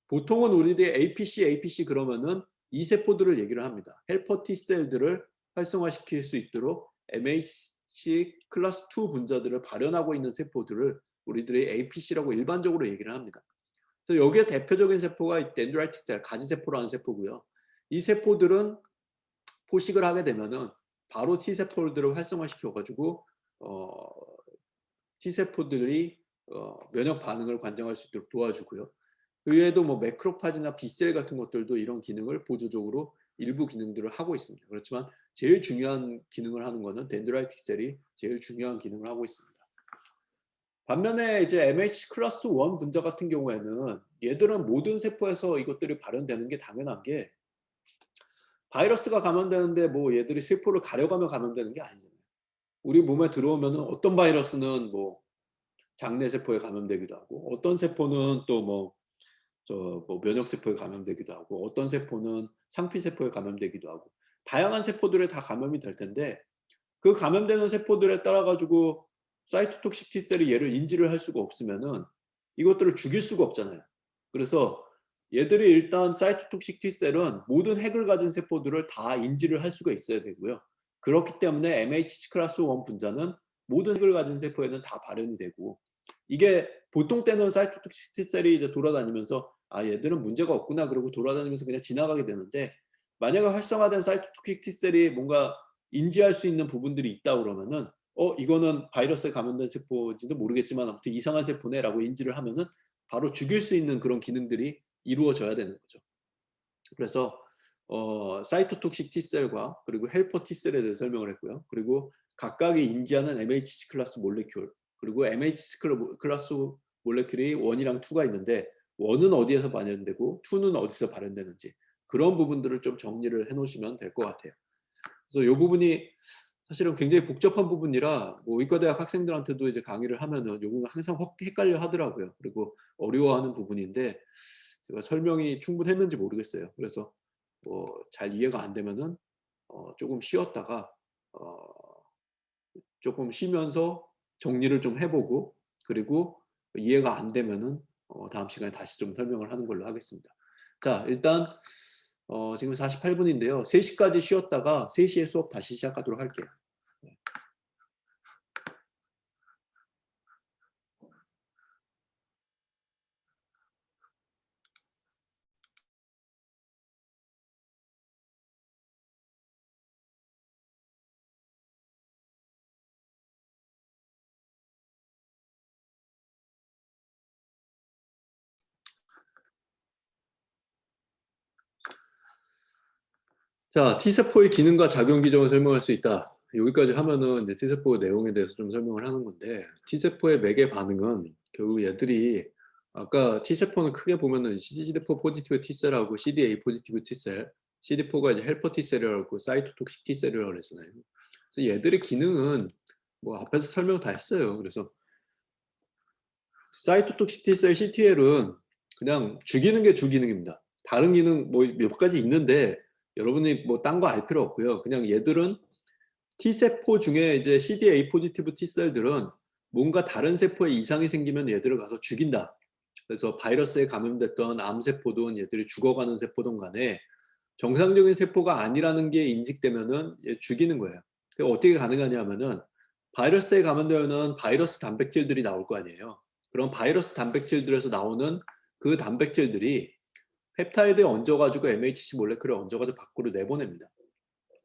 보통은 우리들이 APC 그러면은 이 세포들을 얘기를 합니다. 헬퍼 T셀들을 활성화시킬 수 있도록 MHC 클래스 2 분자들을 발현하고 있는 세포들을 우리들이 APC라고 일반적으로 얘기를 합니다. 그래서 여기에 대표적인 세포가 덴드라이틱 셀, 가지세포라는 세포고요. 이 세포들은 포식을 하게 되면은 바로 T세포들을 활성화시켜가지고 T세포들이 면역 반응을 관장할 수 있도록 도와주고요. 그 외에도 뭐 매크로파지나 B셀 같은 것들도 이런 기능을 보조적으로 일부 기능들을 하고 있습니다. 그렇지만 제일 중요한 기능을 하는 것은 덴드라이틱 셀이 제일 중요한 기능을 하고 있습니다. 반면에 이제 MHC 클래스 1 분자 같은 경우에는 얘들은 모든 세포에서 이것들이 발현되는 게 당연한 게, 바이러스가 감염되는데 뭐 얘들이 세포를 가려가며 감염되는 게 아니잖아요. 우리 몸에 들어오면은 어떤 바이러스는 뭐 장내 세포에 감염되기도 하고, 어떤 세포는 또 뭐 면역 세포에 감염되기도 하고, 어떤 세포는 상피 세포에 감염되기도 하고, 다양한 세포들에 다 감염이 될 텐데, 그 감염되는 세포들에 따라 가지고 사이토톡식 T셀이 얘를 인지를 할 수가 없으면은 이것들을 죽일 수가 없잖아요. 그래서 얘들이 일단 사이토톡식 T셀은 모든 핵을 가진 세포들을 다 인지를 할 수가 있어야 되고요. 그렇기 때문에 MHC 클래스 1 분자는 모든 핵을 가진 세포에는 다 발현이 되고, 이게 보통 때는 사이토톡식 T셀이 이제 돌아다니면서 얘들은 문제가 없구나 그러고 돌아다니면서 그냥 지나가게 되는데, 만약에 활성화된 사이토톡식 T셀이 뭔가 인지할 수 있는 부분들이 있다 그러면은 이거는 바이러스에 감염된 세포인지도 모르겠지만 아무튼 이상한 세포네라고 인지를 하면은 바로 죽일 수 있는 그런 기능들이 이루어져야 되는 거죠. 그래서 사이토톡식 T셀과 그리고 헬퍼 T셀에 대해 설명을 했고요. 그리고 각각이 인지하는 MHC 클래스 몰레큘, 그리고 MHC 클래스 몰레큘이 1이랑 2가 있는데 1은 어디에서 발현되고 2는 어디서 발현되는지, 그런 부분들을 좀 정리를 해 놓으시면 될 것 같아요. 그래서 이 부분이 사실은 굉장히 복잡한 부분이라 뭐 의과대학 학생들한테도 이제 강의를 하면은 이 부분 항상 헷갈려 하더라고요. 그리고 어려워하는 부분인데 제가 설명이 충분했는지 모르겠어요. 그래서 잘 이해가 안 되면은 조금 쉬었다가 조금 쉬면서 정리를 좀 해보고, 그리고 이해가 안 되면은 다음 시간에 다시 좀 설명을 하는 걸로 하겠습니다. 자, 일단 지금 48분인데요. 3시까지 쉬었다가 3시에 수업 다시 시작하도록 할게요. 자, T세포의 기능과 작용 기전을 설명할 수 있다. 여기까지 하면은 이제 T세포 내용에 대해서 좀 설명을 하는 건데, T세포의 매개 반응은 결국 얘들이 아까 T세포는 크게 보면은 CD4 포지티브 T셀하고 CD8 포지티브 T셀, CD4가 이제 헬퍼 T셀이라고 사이토톡식 T셀이라고 그랬잖아요. 그래서 얘들의 기능은 뭐 앞에서 설명 다 했어요. 그래서 사이토톡식 T셀 CTL은 그냥 죽이는 게 주 기능입니다. 다른 기능 뭐 몇 가지 있는데 여러분이 뭐 딴 거 알 필요 없고요. 그냥 얘들은 T세포 중에 이제 CD8 포지티브 T셀들은 뭔가 다른 세포에 이상이 생기면 얘들을 가서 죽인다. 그래서 바이러스에 감염됐던 암세포든 얘들이 죽어가는 세포든 간에 정상적인 세포가 아니라는 게 인식되면은 얘 죽이는 거예요. 어떻게 가능하냐면은 바이러스에 감염되면은 바이러스 단백질들이 나올 거 아니에요. 그럼 바이러스 단백질들에서 나오는 그 단백질들이 펩타이드에 얹어가지고 MHC 몰레큘에 얹어가지고 밖으로 내보냅니다.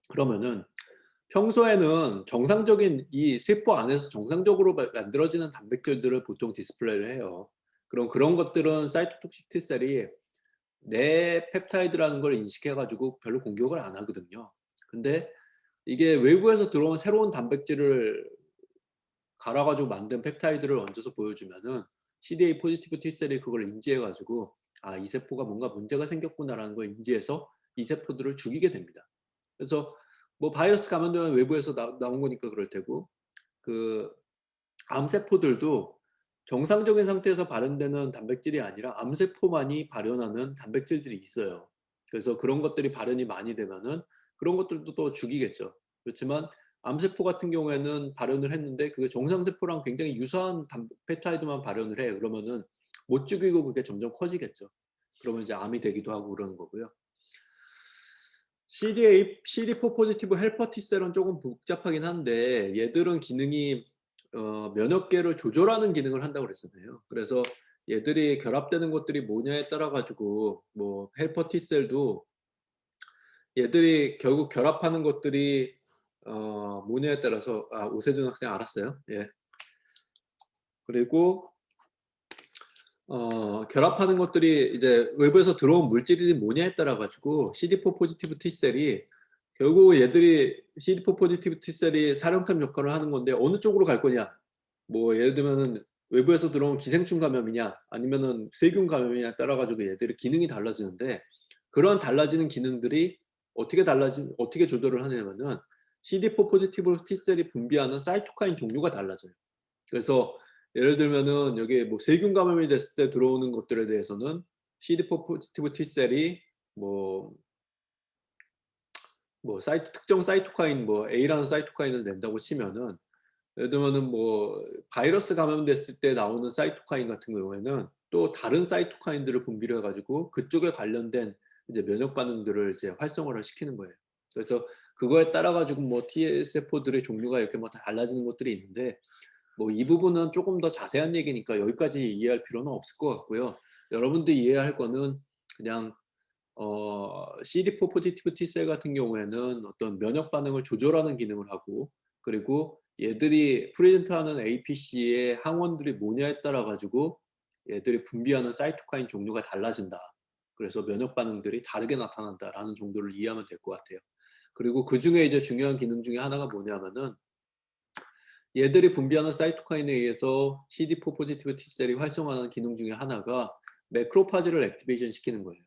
그러면은 평소에는 정상적인 이 세포 안에서 정상적으로 만들어지는 단백질들을 보통 디스플레이를 해요. 그럼 그런 것들은 사이토톡식 T셀이 내 펩타이드라는 걸 인식해 가지고 별로 공격을 안 하거든요. 근데 이게 외부에서 들어온 새로운 단백질을 갈아 가지고 만든 펩타이드를 얹어서 보여주면은 CD8 포지티브 T셀이 그걸 인지해 가지고 '아 이 세포가 뭔가 문제가 생겼구나.'라는 걸 인지해서 이 세포들을 죽이게 됩니다. 그래서 뭐 바이러스 감염되면 외부에서 나온 거니까 그럴 테고 그 암세포들도 정상적인 상태에서 발현되는 단백질이 아니라 암세포만이 발현하는 단백질들이 있어요. 그래서 그런 것들이 발현이 많이 되면은 그런 것들도 또 죽이겠죠. 그렇지만 암세포 같은 경우에는 발현을 했는데 그게 정상세포랑 굉장히 유사한 펩타이드만 발현을 해. 그러면은 못 죽이고 그게 점점 커지겠죠. 그러면 이제 암이 되기도 하고 그러는 거고요. CD4 포지티브 헬퍼 T셀은 조금 복잡하긴 한데 얘들은 기능이 면역계를 조절하는 기능을 한다고 그랬잖아요. 그래서 얘들이 결합되는 것들이 뭐냐에 따라 가지고 뭐 헬퍼 T셀도 얘들이 결국 결합하는 것들이 뭐냐에 따라서 오세준 학생 알았어요. 예. 그리고 결합하는 것들이 이제 외부에서 들어온 물질이 뭐냐에 따라 가지고 CD4 포지티브 T셀이 결국 얘들이 CD4 포지티브 T셀이 사령탑 역할을 하는 건데 어느 쪽으로 갈 거냐. 뭐 예를 들면은 외부에서 들어온 기생충 감염이냐 아니면은 세균 감염이냐에 따라 가지고 얘들의 기능이 달라지는데 그런 달라지는 기능들이 어떻게 조절을 하냐면은 CD4 포지티브 T셀이 분비하는 사이토카인 종류가 달라져요. 그래서 예를 들면은 여기 뭐 세균 감염이 됐을 때 들어오는 것들에 대해서는 CD4 포지티브 T셀이 뭐 특정 사이토카인 뭐 A라는 사이토카인을 낸다고 치면은 예를 들면은 뭐 바이러스 감염됐을 때 나오는 사이토카인 같은 경우에는 또 다른 사이토카인들을 분비를 해 가지고 그쪽에 관련된 이제 면역 반응들을 이제 활성화를 시키는 거예요. 그래서 그거에 따라 가지고 뭐 T 세포들의 종류가 이렇게 뭐 다 달라지는 것들이 있는데 뭐 이 부분은 조금 더 자세한 얘기니까 여기까지 이해할 필요는 없을 것 같고요. 여러분들이 이해해야 할 거는 그냥 CD4 포지티브 T셀 같은 경우에는 어떤 면역 반응을 조절하는 기능을 하고 그리고 얘들이 프레젠트하는 APC의 항원들이 뭐냐에 따라 가지고 얘들이 분비하는 사이토카인 종류가 달라진다. 그래서 면역 반응들이 다르게 나타난다라는 정도를 이해하면 될 것 같아요. 그리고 그중에 이제 중요한 기능 중에 하나가 뭐냐면은 얘들이 분비하는 사이토카인에 의해서 CD4 포지티브 T셀이 활성화하는 기능 중에 하나가 매크로파지를 액티베이션 시키는 거예요.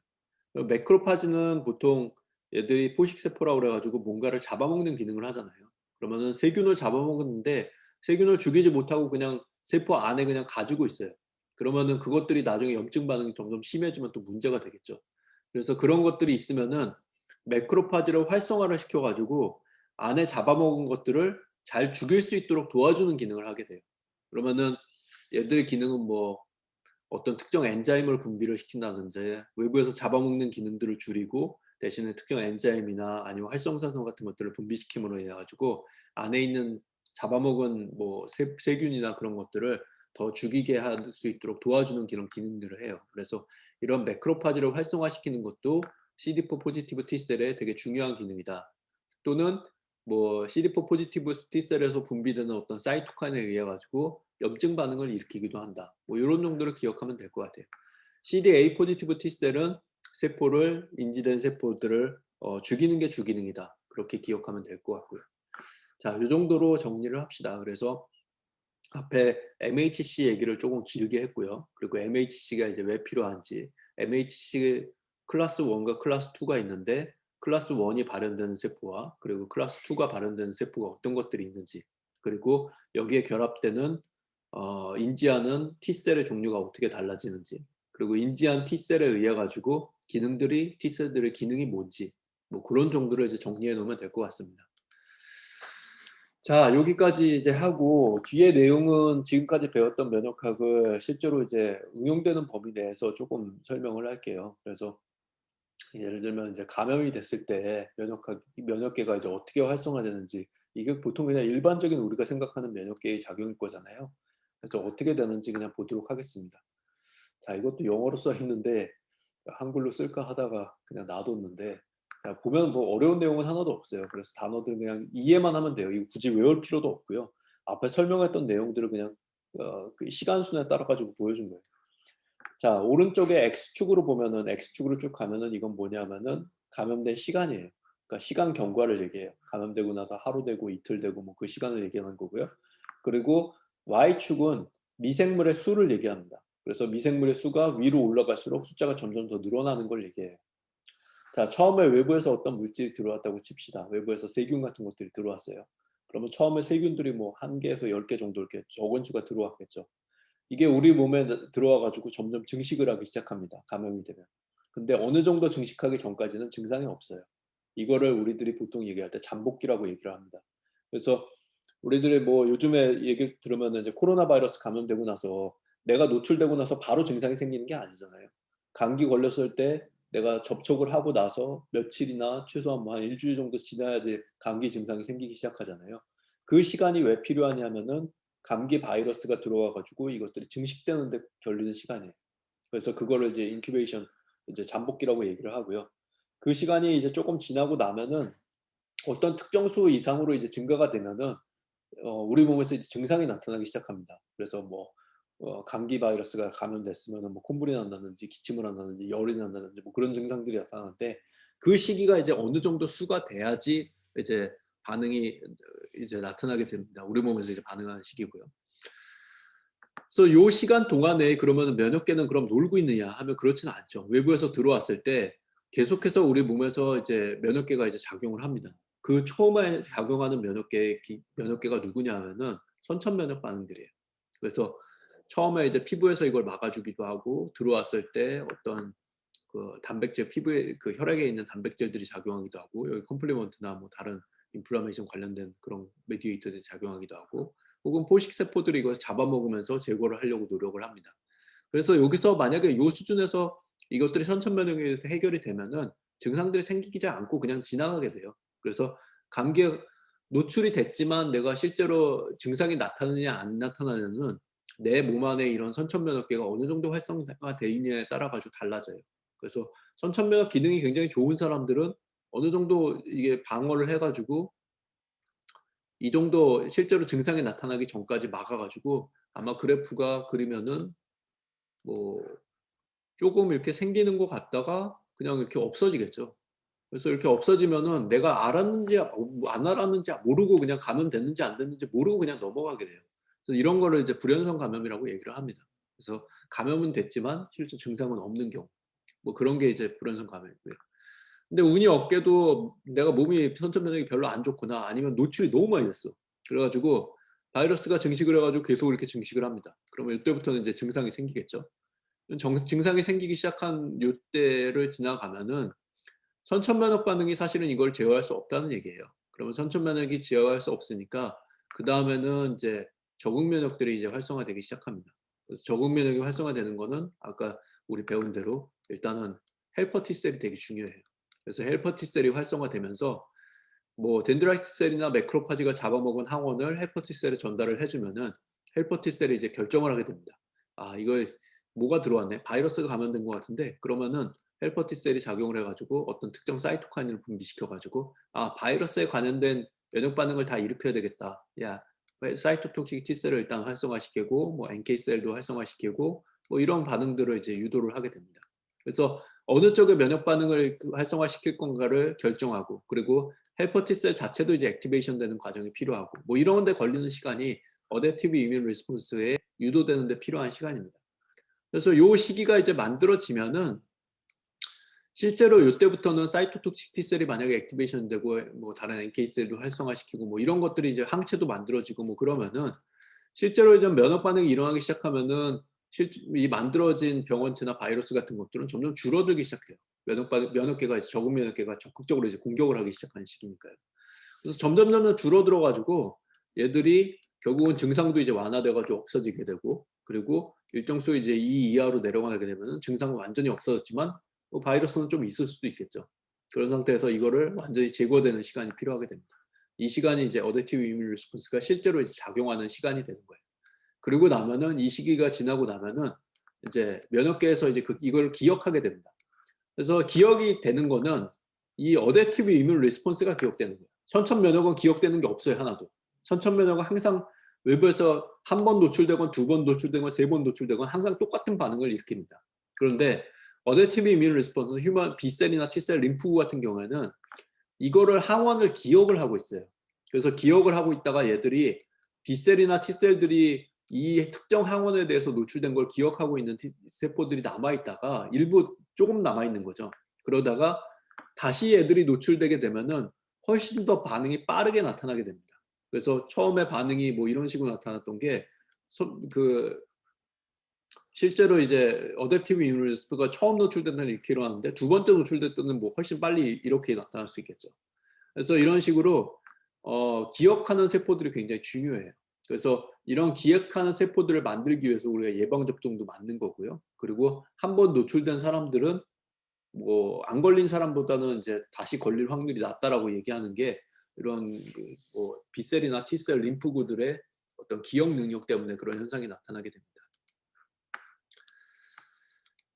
매크로파지는 보통 얘들이 포식세포라고 그래가지고 뭔가를 잡아먹는 기능을 하잖아요. 그러면은 세균을 잡아먹는데 세균을 죽이지 못하고 그냥 세포 안에 그냥 가지고 있어요. 그러면은 그것들이 나중에 염증 반응이 점점 심해지면 또 문제가 되겠죠. 그래서 그런 것들이 있으면은 매크로파지를 활성화를 시켜가지고 안에 잡아먹은 것들을 잘 죽일 수 있도록 도와주는 기능을 하게 돼요. 그러면은 얘들 기능은 뭐 어떤 특정 엔자임을 분비를 시킨다든지 외부에서 잡아먹는 기능들을 줄이고 대신에 특정 엔자임이나 아니면 활성산소 같은 것들을 분비시킴으로 인해 가지고 안에 있는 잡아먹은 뭐 세균이나 그런 것들을 더 죽이게 할 수 있도록 도와주는 그런 기능들을 해요. 그래서 이런 매크로파지를 활성화시키는 것도 CD4 포지티브 T셀의 되게 중요한 기능이다. 또는 뭐 CD4 포지티브 T셀에서 분비되는 어떤 사이토카인에 의해 가지고 염증 반응을 일으키기도 한다. 뭐 이런 정도를 기억하면 될 것 같아요. CD8 포지티브 T셀은 세포를 인지된 세포들을 죽이는 게 주기능이다. 그렇게 기억하면 될 것 같고요. 자, 이 정도로 정리를 합시다. 그래서 앞에 MHC 얘기를 조금 길게 했고요. 그리고 MHC가 이제 왜 필요한지, MHC 클래스 1과 클래스 2가 있는데 클래스 1이 발현되는 세포와 그리고 클래스 2가 발현되는 세포가 어떤 것들이 있는지, 그리고 여기에 결합되는 인지하는 T셀의 종류가 어떻게 달라지는지, 그리고 인지한 T셀에 의해 가지고 T셀들의 기능이 뭔지, 뭐 그런 정도를 이제 정리해 놓으면 될 것 같습니다. 자, 여기까지 이제 하고 뒤에 내용은 지금까지 배웠던 면역학을 실제로 이제 응용되는 범위 내에서 조금 설명을 할게요. 그래서 예를 들면 이제 감염이 됐을 때 면역계가 이제 어떻게 활성화되는지, 이게 보통 그냥 일반적인 우리가 생각하는 면역계의 작용일 거잖아요. 그래서 어떻게 되는지 그냥 보도록 하겠습니다. 자, 이것도 영어로 써 있는데 한글로 쓸까 하다가 그냥 놔뒀는데, 자, 보면 뭐 어려운 내용은 하나도 없어요. 그래서 단어들 그냥 이해만 하면 돼요. 이거 굳이 외울 필요도 없고요. 앞에 설명했던 내용들을 그냥 그 시간 순에 따라 가지고 보여준 거예요. 자, 오른쪽에 X축으로 보면은 X축으로 쭉 가면은 이건 뭐냐면은 감염된 시간이에요. 그러니까 시간 경과를 얘기해요. 감염되고 나서 하루 되고 이틀 되고 뭐 그 시간을 얘기하는 거고요. 그리고 Y축은 미생물의 수를 얘기합니다. 그래서 미생물의 수가 위로 올라갈수록 숫자가 점점 더 늘어나는 걸 얘기해요. 자, 처음에 외부에서 어떤 물질이 들어왔다고 칩시다. 외부에서 세균 같은 것들이 들어왔어요. 그러면 처음에 세균들이 뭐 1개에서 10개 정도 이렇게 적은 수가 들어왔겠죠. 이게 우리 몸에 들어와 가지고 점점 증식을 하기 시작합니다, 감염이 되면. 근데 어느 정도 증식하기 전까지는 증상이 없어요. 이거를 우리들이 보통 얘기할 때 잠복기라고 얘기를 합니다. 그래서 우리들이 뭐 요즘에 얘기를 들으면은 이제 코로나 바이러스 감염되고 나서 내가 노출되고 나서 바로 증상이 생기는 게 아니잖아요. 감기 걸렸을 때 내가 접촉을 하고 나서 며칠이나 최소한 뭐 한 1주일 정도 지나야지 감기 증상이 생기기 시작하잖아요. 그 시간이 왜 필요하냐면은 감기 바이러스가 들어와 가지고 이것들이 증식되는 데 걸리는 시간이에요. 그래서 그거를 이제 인큐베이션 이제 잠복기라고 얘기를 하고요. 그 시간이 이제 쪼끔 지나고 나면은 어떤 특정 수 이상으로 이제 증가가 되면은 우리 몸에서 이제 증상이 나타나기 시작합니다. 그래서 뭐 감기 바이러스가 감염됐으면은 뭐 콧물이 난다든지 기침을 한다든지 열이 난다든지 뭐 그런 증상들이 나타나는데 그 시기가 이제 어느 정도 수가 돼야지 이제 반응이 이제 나타나게 됩니다. 우리 몸에서 이제 반응하는 시기고요. 그래서 요 시간 동안에 그러면은 면역계는 그럼 놀고 있느냐 하면 그렇지는 않죠. 외부에서 들어왔을 때 계속해서 우리 몸에서 이제 면역계가 이제 작용을 합니다. 그 처음에 작용하는 면역계가 누구냐 하면은 선천 면역 반응들이에요. 그래서 처음에 이제 피부에서 이걸 막아주기도 하고 들어왔을 때 어떤 그 단백질 피부에 그 혈액에 있는 단백질들이 작용하기도 하고 여기 컴플리먼트나 뭐 다른 인플라메이션 관련된 그런 메디에이터들이 작용하기도 하고 혹은 포식 세포들이 이걸 잡아먹으면서 제거를 하려고 노력을 합니다. 그래서 여기서 만약에 요 수준에서 이것들이 선천 면역에 의해서 해결이 되면은 증상들이 생기지 않고 그냥 지나가게 돼요. 그래서 감기에 노출이 됐지만 내가 실제로 증상이 나타나느냐 안 나타나느냐는 내 몸 안에 이런 선천 면역계가 어느 정도 활성화가 돼 있느냐에 따라 가지고 달라져요. 그래서 선천 면역 기능이 굉장히 좋은 사람들은 어느 정도 이게 방어를 해 가지고 이 정도 실제로 증상이 나타나기 전까지 막아 가지고 아마 그래프가 그리면은 뭐 쪼금 이렇게 생기는 것 같다가 그냥 이렇게 없어지겠죠. 그래서 이렇게 없어지면은 내가 알았는지 안 알았는지 모르고 그냥 감염됐는지 안 됐는지 모르고 그냥 넘어가게 돼요. 그래서 이런 거를 이제 불연성 감염이라고 얘기를 합니다. 그래서 감염은 됐지만 실제 증상은 없는 경우. 뭐 그런 게 이제 불연성 감염이고요. 근데 운이 없게도 내가 몸이 선천 면역이 별로 안 좋거나 아니면 노출이 너무 많이 됐어. 그래 가지고 바이러스가 증식을 해 가지고 계속 이렇게 증식을 합니다. 그러면 이때부터는 이제 증상이 생기겠죠. 증상이 생기기 시작한 요때를 지나가면은 선천 면역 반응이 사실은 이걸 제어할 수 없다는 얘기예요. 그러면 선천 면역이 제어할 수 없으니까 그다음에는 이제 적응 면역들이 이제 활성화되기 시작합니다. 그래서 적응 면역이 활성화되는 거는 아까 우리 배운 대로 일단은 헬퍼 T셀이 되게 중요해요. 그래서 헬퍼 T셀이 활성화되면서 뭐 덴드라이트 셀이나 매크로파지가 잡아먹은 항원을 헬퍼 T셀에 전달을 해 주면은 헬퍼 T셀이 이제 결정을 하게 됩니다. '아 이거에 뭐가 들어왔네. 바이러스가 감염된 것 같은데.' 그러면은 헬퍼 T셀이 작용을 해 가지고 어떤 특정 사이토카인을 분비시켜 가지고 '아 바이러스에 관련된 면역 반응을 다 일으켜야 되겠다. 야 사이토톡식 T셀을 일단 활성화시키고 뭐 NK셀도 활성화시키고' 뭐 이런 반응들을 이제 유도를 하게 됩니다. 그래서 어느 쪽의 면역 반응을 활성화시킬 건가를 결정하고 그리고 헬퍼 T셀 자체도 이제 액티베이션 되는 과정이 필요하고 뭐 이런 데 걸리는 시간이 어댑티브 이뮨 리스폰스에 유도되는 데 필요한 시간입니다. 그래서 요 시기가 이제 만들어지면은 실제로 요때부터는 사이토톡식 T셀이 만약에 액티베이션 되고 뭐 다른 NK셀도 활성화시키고 뭐 이런 것들이 이제 항체도 만들어지고 뭐 그러면은 실제로 이제 면역 반응이 일어나기 시작하면은 이 만들어진 병원체나 바이러스 같은 것들은 점점 줄어들기 시작해요. 면역계가 이제 적응 면역계가 적극적으로 이제 공격을 하기 시작하는 시기니까요. 그래서 점점 줄어들어 가지고 얘들이 결국은 증상도 이제 완화돼 가지고 없어지게 되고 그리고 일정 수 이제 이 이하로 내려가게 되면은 증상은 완전히 없어졌지만 뭐 바이러스는 좀 있을 수도 있겠죠. 그런 상태에서 이거를 완전히 제거되는 시간이 필요하게 됩니다. 이 시간이 이제 어댑티브 이뮨 리스폰스가 실제로 이제 작용하는 시간이 되는 거예요. 그리고 나면은 이 시기가 지나고 나면은 이제 면역계에서 이제 이걸 기억하게 됩니다. 그래서 기억이 되는 거는 이 어댑티브 이뮨 리스폰스가 기억되는 거예요. 선천 면역은 기억되는 게 없어요, 하나도. 선천 면역은 항상 외부에서 한 번 노출되건 두 번 노출되건 세 번 노출되건 항상 똑같은 반응을 일으킵니다. 그런데 어댑티브 이뮤 리스폰스는 휴먼 B셀이나 T셀, 림프구 같은 경우에는 이거를 항원을 기억을 하고 있어요. 그래서 기억을 하고 있다가 얘들이 B셀이나 T셀들이 이 특정 항원에 대해서 노출된 걸 기억하고 있는 세포들이 남아있다가 일부 조금 남아있는 거죠. 그러다가 다시 애들이 노출되게 되면은 훨씬 더 반응이 빠르게 나타나게 됩니다. 그래서 처음에 반응이 뭐 이런 식으로 나타났던 게 실제로 이제 어댑티브 이뮤 리스폰스가 처음 노출된 때는 이렇게 일어나는데 두 번째 노출될 때는 뭐 훨씬 빨리 이렇게 나타날 수 있겠죠. 그래서 이런 식으로 기억하는 세포들이 굉장히 중요해요. 그래서 이런 기억하는 세포들을 만들기 위해서 우리가 예방접종도 맞는 거고요. 그리고 한번 노출된 사람들은 뭐 안 걸린 사람보다는 이제 다시 걸릴 확률이 낮다라고 얘기하는 게 이런 뭐 B셀이나 T셀 림프구들의 어떤 기억 능력 때문에 그런 현상이 나타나게 됩니다.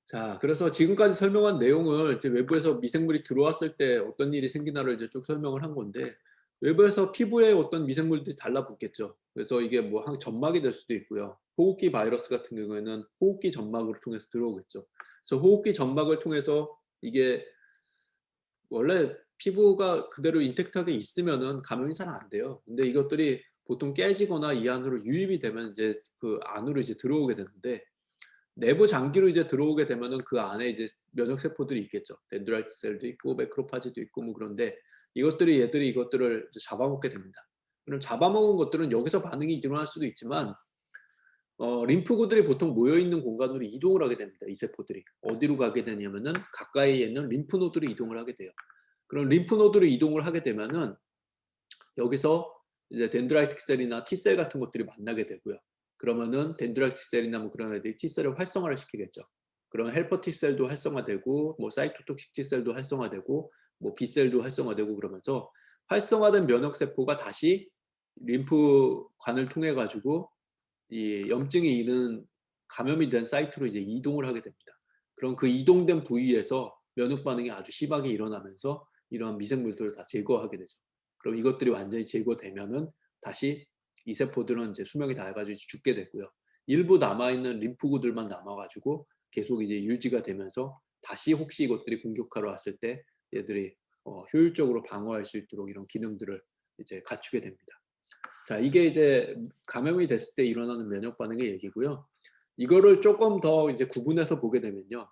자, 그래서 지금까지 설명한 내용을 이제 외부에서 미생물이 들어왔을 때 어떤 일이 생기나를 이제 쭉 설명을 한 건데, 외부에서 피부에 어떤 미생물들이 달라붙겠죠. 그래서 이게 뭐 점막이 될 수도 있고요. 호흡기 바이러스 같은 경우에는 호흡기 점막을 통해서 들어오겠죠. 그래서 호흡기 점막을 통해서 이게 원래 피부가 그대로 인택트하게 있으면은 감염이 잘 안 돼요. 근데 이것들이 보통 깨지거나 이 안으로 유입이 되면 이제 그 안으로 이제 들어오게 되는데, 내부 장기로 이제 들어오게 되면은 그 안에 이제 면역 세포들이 있겠죠. 덴드라이트 셀도 있고 매크로파지도 있고 뭐 그런데 얘들이 이것들을 이제 잡아먹게 됩니다. 그럼 잡아먹은 것들은 여기서 반응이 일어날 수도 있지만 림프구들이 보통 모여 있는 공간으로 이동을 하게 됩니다. 이 세포들이 어디로 가게 되냐면은 가까이에 있는 림프노드로 이동을 하게 돼요. 그럼 림프노드로 이동을 하게 되면은 여기서 이제 덴드라이틱 셀이나 T셀 같은 것들이 만나게 되고요. 그러면은 덴드라이틱 셀이나 뭐 그런 애들이 T셀을 활성화를 시키겠죠. 그러면 헬퍼 T셀도 활성화되고 뭐 사이토톡식 T셀도 활성화되고 뭐 B셀도 활성화되고 그러면서 활성화된 면역 세포가 다시 림프관을 통해 가지고 이 염증이 있는 감염이 된 사이트로 이제 이동을 하게 됩니다. 그럼 그 이동된 부위에서 면역 반응이 아주 심하게 일어나면서 이런 미생물들을 다 제거하게 되죠. 그럼 이것들이 완전히 제거되면은 다시 이 세포들은 이제 수명이 다해가지고 죽게 되고요. 일부 남아있는 림프구들만 남아가지고 계속 이제 유지가 되면서 다시 혹시 이것들이 공격하러 왔을 때 얘들이 효율적으로 방어할 수 있도록 이런 기능들을 이제 갖추게 됩니다. 자, 이게 이제 감염이 됐을 때 일어나는 면역 반응의 얘기고요. 이거를 조금 더 이제 구분해서 보게 되면요.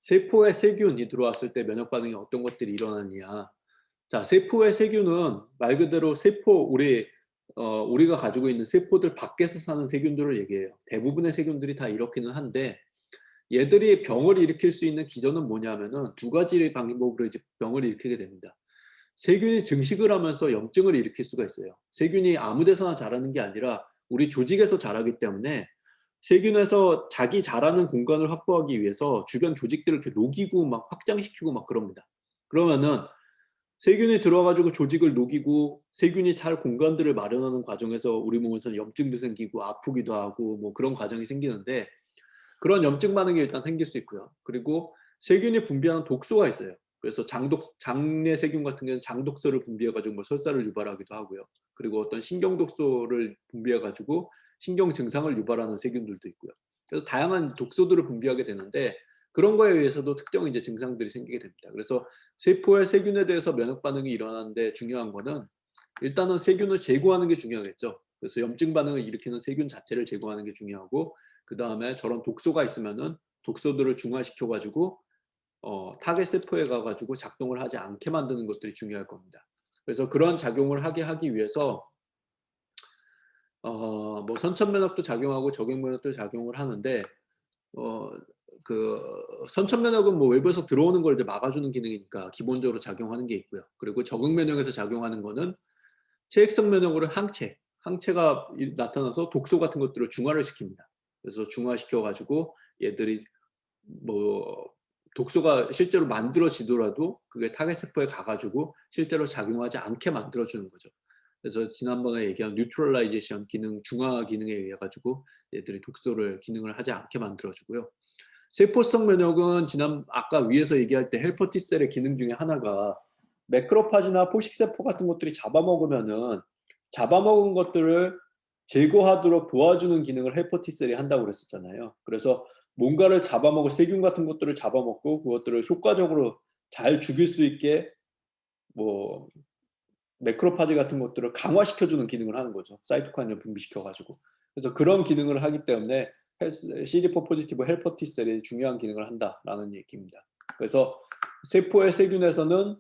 세포에 세균이 들어왔을 때 면역 반응이 어떤 것들이 일어나느냐. 자, 세포의 세균은 말 그대로 우리가 가지고 있는 세포들 밖에서 사는 세균들을 얘기해요. 대부분의 세균들이 다 이렇기는 한데, 얘들이 병을 일으킬 수 있는 기전은 뭐냐면은 두 가지 방법으로 이제 병을 일으키게 됩니다. 세균이 증식을 하면서 염증을 일으킬 수가 있어요. 세균이 아무 데서나 자라는 게 아니라 우리 조직에서 자라기 때문에 세균에서 자기 자라는 공간을 확보하기 위해서 주변 조직들을 이렇게 녹이고 막 확장시키고 막 그럽니다. 그러면은 세균이 들어와가지고 조직을 녹이고 세균이 잘 공간들을 마련하는 과정에서 우리 몸에서는 염증도 생기고 아프기도 하고 뭐 그런 과정이 생기는데, 그런 염증 반응이 일단 생길 수 있고요. 그리고 세균이 분비하는 독소가 있어요. 그래서 장내 세균 같은 경우는 장독소를 분비해가지고 뭐 설사를 유발하기도 하고요. 그리고 어떤 신경독소를 분비해가지고 신경 증상을 유발하는 세균들도 있고요. 그래서 다양한 독소들을 분비하게 되는데, 그런 거에 의해서도 특정 이제 증상들이 생기게 됩니다. 그래서 세포의 세균에 대해서 면역 반응이 일어나는데 중요한 거는 일단은 세균을 제거하는 게 중요하겠죠. 그래서 염증 반응을 일으키는 세균 자체를 제거하는 게 중요하고, 그 다음에 저런 독소가 있으면은 독소들을 중화시켜 가지고 타겟 세포에 가가지고 작동을 하지 않게 만드는 것들이 중요할 겁니다. 그래서 그런 작용을 하기 위해서 뭐 선천 면역도 작용하고 적응 면역도 작용을 하는데, 그 선천 면역은 뭐 외부에서 들어오는 걸 이제 막아주는 기능이니까 기본적으로 작용하는 게 있고요. 그리고 적응 면역에서 작용하는 거는 체액성 면역으로 항체가 나타나서 독소 같은 것들을 중화를 시킵니다. 그래서 중화시켜 가지고 얘들이 뭐 독소가 실제로 만들어지더라도 그게 타겟 세포에 가가지고 실제로 작용하지 않게 만들어주는 거죠. 그래서 지난번에 얘기한 뉴트럴라이제이션 기능, 중화 기능에 의해 가지고 얘들이 독소를 기능을 하지 않게 만들어주고요. 세포성 면역은 아까 위에서 얘기할 때 헬퍼 T셀의 기능 중에 하나가 매크로파지나 포식세포 같은 것들이 잡아먹으면은 잡아먹은 것들을 제거하도록 도와주는 기능을 헬퍼 T셀이 한다고 그랬었잖아요. 그래서 뭔가를 잡아먹을 세균 같은 것들을 잡아먹고 그것들을 효과적으로 잘 죽일 수 있게 뭐 매크로파지 같은 것들을 강화시켜주는 기능을 하는 거죠. 사이토카인을 분비시켜가지고. 그래서 그런 기능을 하기 때문에 CD4 포지티브 헬퍼 T셀이 중요한 기능을 한다라는 얘기입니다. 그래서 세포의 세균에서는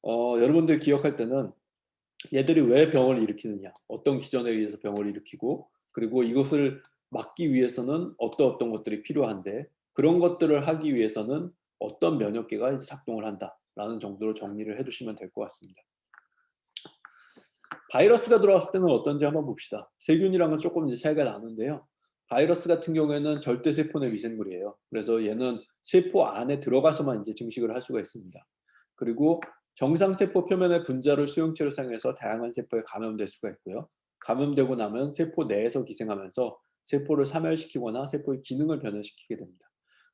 여러분들이 기억할 때는 얘들이 왜 병을 일으키느냐, 어떤 기전에 의해서 병을 일으키고, 그리고 이것을 막기 위해서는 어떤 것들이 필요한데, 그런 것들을 하기 위해서는 어떤 면역계가 이제 작동을 한다라는 정도로 정리를 해두시면 될 것 같습니다. 바이러스가 들어왔을 때는 어떤지 한번 봅시다. 세균이랑은 조금 이제 차이가 나는데요. 바이러스 같은 경우에는 절대 세포 내 미생물이에요. 그래서 얘는 세포 안에 들어가서만 이제 증식을 할 수가 있습니다. 그리고 정상 세포 표면의 분자를 수용체로 사용해서 다양한 세포에 감염될 수가 있고요. 감염되고 나면 세포 내에서 기생하면서 세포를 사멸시키거나 세포의 기능을 변화시키게 됩니다.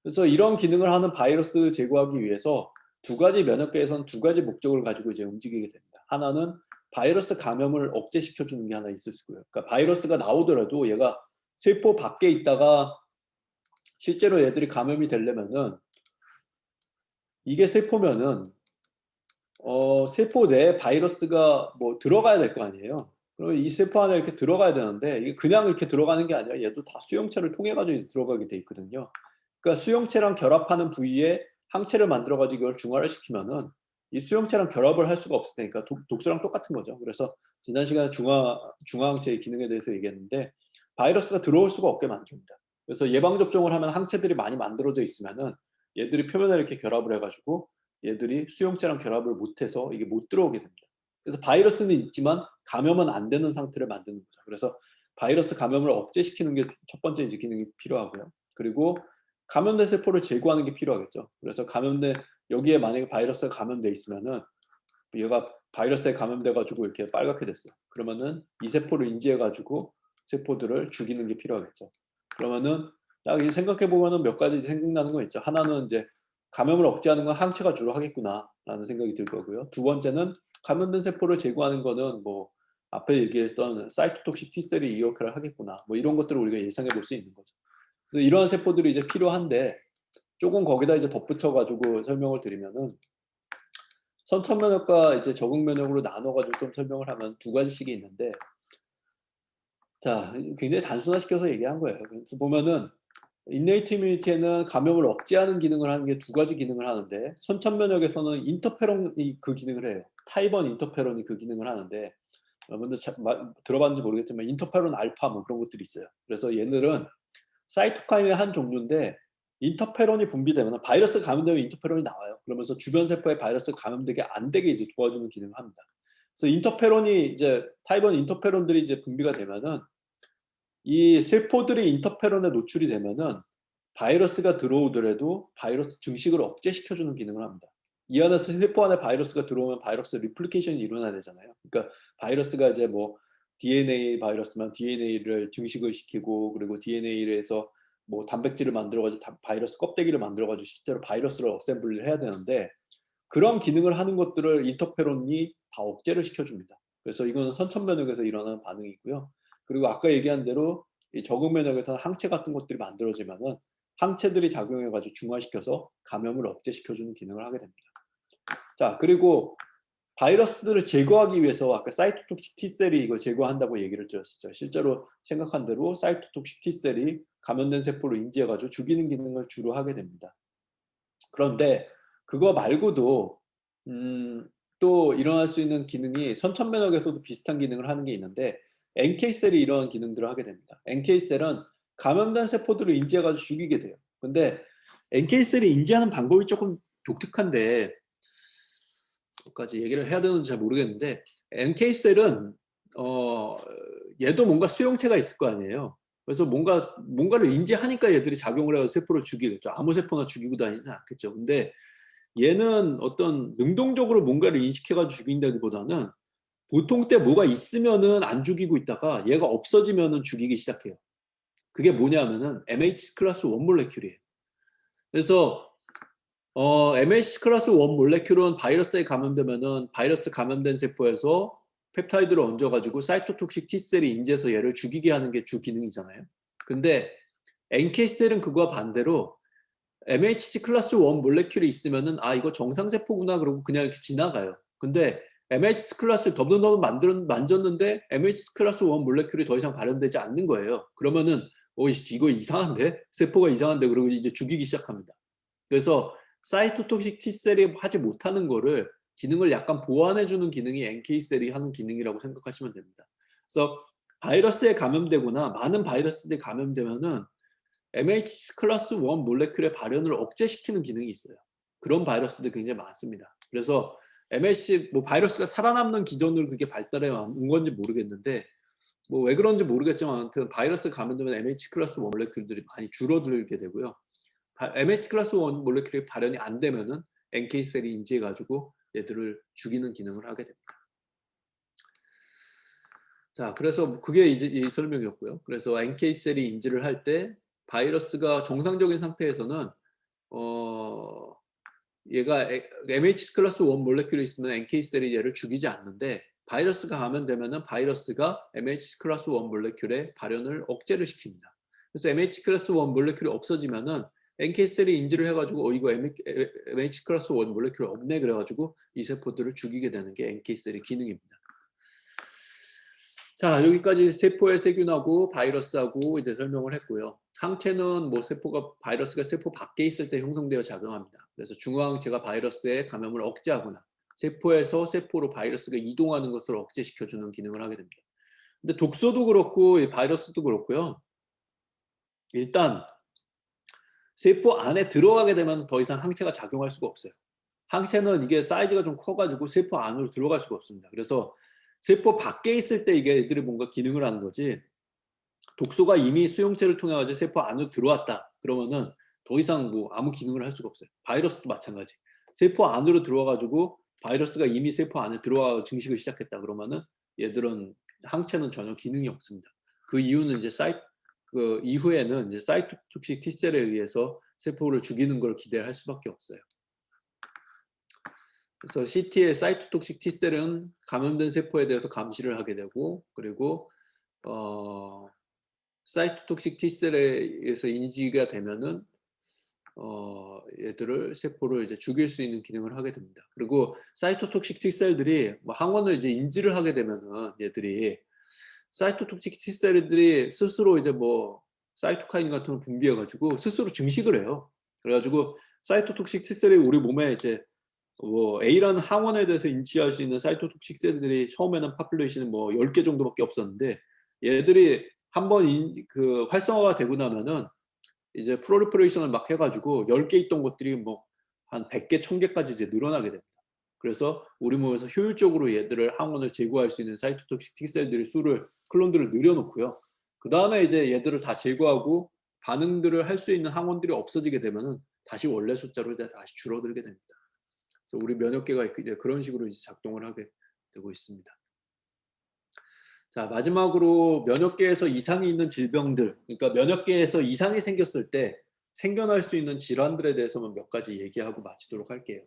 그래서 이런 기능을 하는 바이러스 제거하기 위해서 두 가지 면역계에서는 두 가지 목적을 가지고 이제 움직이게 됩니다. 하나는 바이러스 감염을 억제시켜주는 게 하나 있을 수고요. 그러니까 바이러스가 나오더라도 얘가 세포 밖에 있다가 실제로 얘들이 감염이 되려면은 이게 세포면은 세포 내에 바이러스가 뭐 들어가야 될 거 아니에요. 그러면 이 세포 안에 이렇게 들어가야 되는데 이게 그냥 이렇게 들어가는 게 아니라 얘도 다 수용체를 통해 가지고 들어가게 돼 있거든요. 그러니까 수용체랑 결합하는 부위에 항체를 만들어 가지고 이걸 중화를 시키면은 이 수용체랑 결합을 할 수가 없을 테니까 독소랑 똑같은 거죠. 그래서 지난 시간에 중화항체의 기능에 대해서 얘기했는데 바이러스가 들어올 수가 없게 만듭니다. 그래서 예방 접종을 하면 항체들이 많이 만들어져 있으면은 얘들이 표면에 이렇게 결합을 해가지고 얘들이 수용체랑 결합을 못해서 이게 못 들어오게 됩니다. 그래서 바이러스는 있지만 감염은 안 되는 상태를 만드는 거죠. 그래서 바이러스 감염을 억제시키는 게 첫 번째 이제 기능이 필요하고요. 그리고 감염된 세포를 제거하는 게 필요하겠죠. 그래서 여기에 만약에 바이러스가 감염돼 있으면은 얘가 바이러스에 감염돼 가지고 이렇게 빨갛게 됐어요. 그러면은 이 세포를 인지해 가지고 세포들을 죽이는 게 필요하겠죠. 그러면은 딱 생각해 보면은 몇 가지 생각나는 거 있죠. 하나는 이제 감염을 억제하는 건 항체가 주로 하겠구나라는 생각이 들 거고요. 두 번째는 감염된 세포를 제거하는 거는 뭐 앞에 얘기했던 사이토톡식 T셀이 이 역할을 하겠구나. 뭐 이런 것들을 우리가 예상해 볼 수 있는 거죠. 그래서 이러한 세포들이 이제 필요한데 조금 거기다 이제 덧붙여 가지고 설명을 드리면은 선천 면역과 이제 적응 면역으로 나눠 가지고 좀 설명을 하면 두 가지씩이 있는데 자, 굉장히 단순화시켜서 얘기한 거예요. 그래서 보면은 인네이트 이뮤니티에는 감염을 억제하는 기능을 하는 게 두 가지 기능을 하는데 선천 면역에서는 인터페론이 그 기능을 해요. 타입1 인터페론이 그 기능을 하는데 여러분들 들어봤는지 모르겠지만 인터페론 알파 뭐 그런 것들이 있어요. 그래서 얘들은 사이토카인의 한 종류인데 인터페론이 분비되면 바이러스 감염되면 인터페론이 나와요. 그러면서 주변 세포에 바이러스 감염되게 안 되게 이제 도와주는 기능을 합니다. 그래서 인터페론이 이제 타입1 인터페론들이 이제 분비가 되면은 이 세포들이 인터페론에 노출이 되면은 바이러스가 들어오더라도 바이러스 증식을 억제시켜주는 기능을 합니다. 이 안에서 세포 안에 바이러스가 들어오면 바이러스 리플리케이션이 일어나야 되잖아요. 그러니까 바이러스가 이제 뭐 DNA 바이러스면 DNA를 증식을 시키고 그리고 DNA에서 뭐 단백질을 만들어가지고 바이러스 껍데기를 만들어가지고 실제로 바이러스를 어셈블리를 해야 되는데 그런 기능을 하는 것들을 인터페론이 다 억제를 시켜줍니다. 그래서 이거는 선천 면역에서 일어나는 반응이고요. 그리고 아까 얘기한 대로 이 적응 면역에서는 항체 같은 것들이 만들어지면은 항체들이 작용해가지고 중화시켜서 감염을 억제시켜주는 기능을 하게 됩니다. 자, 그리고 바이러스들을 제거하기 위해서 아까 사이토톡식 T셀이 이걸 제거한다고 얘기를 드렸었죠. 실제로 생각한 대로 사이토톡식 T셀이 감염된 세포를 인지해가지고 죽이는 기능을 주로 하게 됩니다. 그런데 그거 말고도 또 일어날 수 있는 기능이 선천 면역에서도 비슷한 기능을 하는 게 있는데 NK셀이 이런 기능들을 하게 됩니다. NK셀은 감염된 세포들을 인지해가지고 죽이게 돼요. 근데 NK셀이 인지하는 방법이 조금 독특한데 까지 얘기를 해야 되는지 잘 모르겠는데 NK셀은 얘도 뭔가 수용체가 있을 거 아니에요. 그래서 뭔가를 인지하니까 얘들이 작용을 해서 세포를 죽이겠죠. 아무 세포나 죽이고 다니지는 않겠죠. 근데 얘는 어떤 능동적으로 뭔가를 인식해가지고 죽인다기보다는 보통 때 뭐가 있으면은 안 죽이고 있다가 얘가 없어지면은 죽이기 시작해요. 그게 뭐냐면은 MH 클래스 1 몰레큘이에요. 그래서 MH 클래스 1 몰레큘은 바이러스에 감염되면은 바이러스 감염된 세포에서 펩타이드를 얹어가지고 사이토톡식 T셀이 인지해서 얘를 죽이게 하는 게 주 기능이잖아요. 근데 NK셀은 그거와 반대로 MHC 클래스 1 몰레큘이 있으면은 아 이거 정상세포구나 그러고 그냥 이렇게 지나가요. 근데 MHC 클래스를 더블더블 만졌는데 MHC 클래스 1 몰레큘이 더 이상 발현되지 않는 거예요. 그러면은 이거 이상한데? 세포가 이상한데? 그러고 이제 죽이기 시작합니다. 그래서 사이토톡식 T셀이 하지 못하는 거를 기능을 약간 보완해 주는 기능이 NK셀이 하는 기능이라고 생각하시면 됩니다. 그래서 바이러스에 감염되거나 많은 바이러스들이 감염되면은 MHC 클래스 1 몰레큘의 발현을 억제시키는 기능이 있어요. 그런 바이러스들이 굉장히 많습니다. 그래서 MHC 바이러스가 살아남는 기전으로 그게 발달해 온 건지 모르겠는데 왜 그런지 모르겠지만 아무튼 바이러스 감염되면 MHC 클래스 1 몰레큘들이 많이 줄어들게 되고요. MHC 클래스 1 몰레큘이 발현이 안 되면은 NK셀이 인지해 가지고 얘들을 죽이는 기능을 하게 됩니다. 자, 그래서 그게 이제 이 설명이었고요. 그래서 NK셀이 인지를 할 때 바이러스가 정상적인 상태에서는 얘가 MHC 클래스 1 몰레큘이 있으면 NK셀이 얘를 죽이지 않는데 바이러스가 감염되면은 바이러스가 MHC 클래스 1 몰레큘의 발현을 억제를 시킵니다. 그래서 MHC 클래스 1 몰레큘이 없어지면은 NK셀이 인지를 해가지고 이거 MHC 클래스 1 몰레큘 없네 그래가지고 이 세포들을 죽이게 되는 게 NK셀의 기능입니다. 자, 여기까지 세포의 세균하고 바이러스하고 이제 설명을 했고요. 항체는 바이러스가 세포 밖에 있을 때 형성되어 작용합니다. 그래서 중화항체가 바이러스의 감염을 억제하거나 세포에서 세포로 바이러스가 이동하는 것을 억제시켜주는 기능을 하게 됩니다. 근데 독소도 그렇고 바이러스도 그렇고요. 일단 세포 안에 들어가게 되면 더 이상 항체가 작용할 수가 없어요. 항체는 이게 사이즈가 좀 커가지고 세포 안으로 들어갈 수가 없습니다. 그래서 세포 밖에 있을 때 이게 애들이 뭔가 기능을 하는 거지, 독소가 이미 수용체를 통해 가지고 세포 안으로 들어왔다 그러면은 더 이상 아무 기능을 할 수가 없어요. 바이러스도 마찬가지. 세포 안으로 들어와가지고 바이러스가 이미 세포 안에 들어와 증식을 시작했다 그러면은 얘들은 항체는 전혀 기능이 없습니다. 그 이유는 이제 그 이후에는 이제 사이토톡식 T셀에 의해서 세포를 죽이는 걸 기대할 수밖에 없어요. 그래서 CT의 사이토톡식 T셀은 감염된 세포에 대해서 감시를 하게 되고, 그리고 사이토톡식 T셀에 의해서 인지가 되면은 얘들을 세포를 이제 죽일 수 있는 기능을 하게 됩니다. 그리고 사이토톡식 T셀들이 항원을 이제 인지를 하게 되면은 얘들이 사이토톡식 T셀들이 스스로 이제 사이토카인 같은 걸 분비해 가지고 스스로 증식을 해요. 그래가지고 사이토톡식 T셀이 우리 몸에 이제 A라는 항원에 대해서 인지할 수 있는 사이토톡식 셀들이 처음에는 파퓰레이션은 10개 정도밖에 없었는데 얘들이 한번 그 활성화가 되고 나면은 이제 프롤리퍼레이션을 막 해가지고 10개 있던 것들이 한 100개, 1000개까지 이제 늘어나게 됩니다. 그래서 우리 몸에서 효율적으로 얘들을 항원을 제거할 수 있는 사이토톡식 T셀들의 수를 클론들을 늘려놓고요. 그 다음에 이제 얘들을 다 제거하고 반응들을 할 수 있는 항원들이 없어지게 되면은 다시 원래 숫자로 이제 다시 줄어들게 됩니다. 그래서 우리 면역계가 이제 그런 식으로 이제 작동을 하게 되고 있습니다. 자, 마지막으로 면역계에서 이상이 있는 질병들, 그러니까 면역계에서 이상이 생겼을 때 생겨날 수 있는 질환들에 대해서만 몇 가지 얘기하고 마치도록 할게요.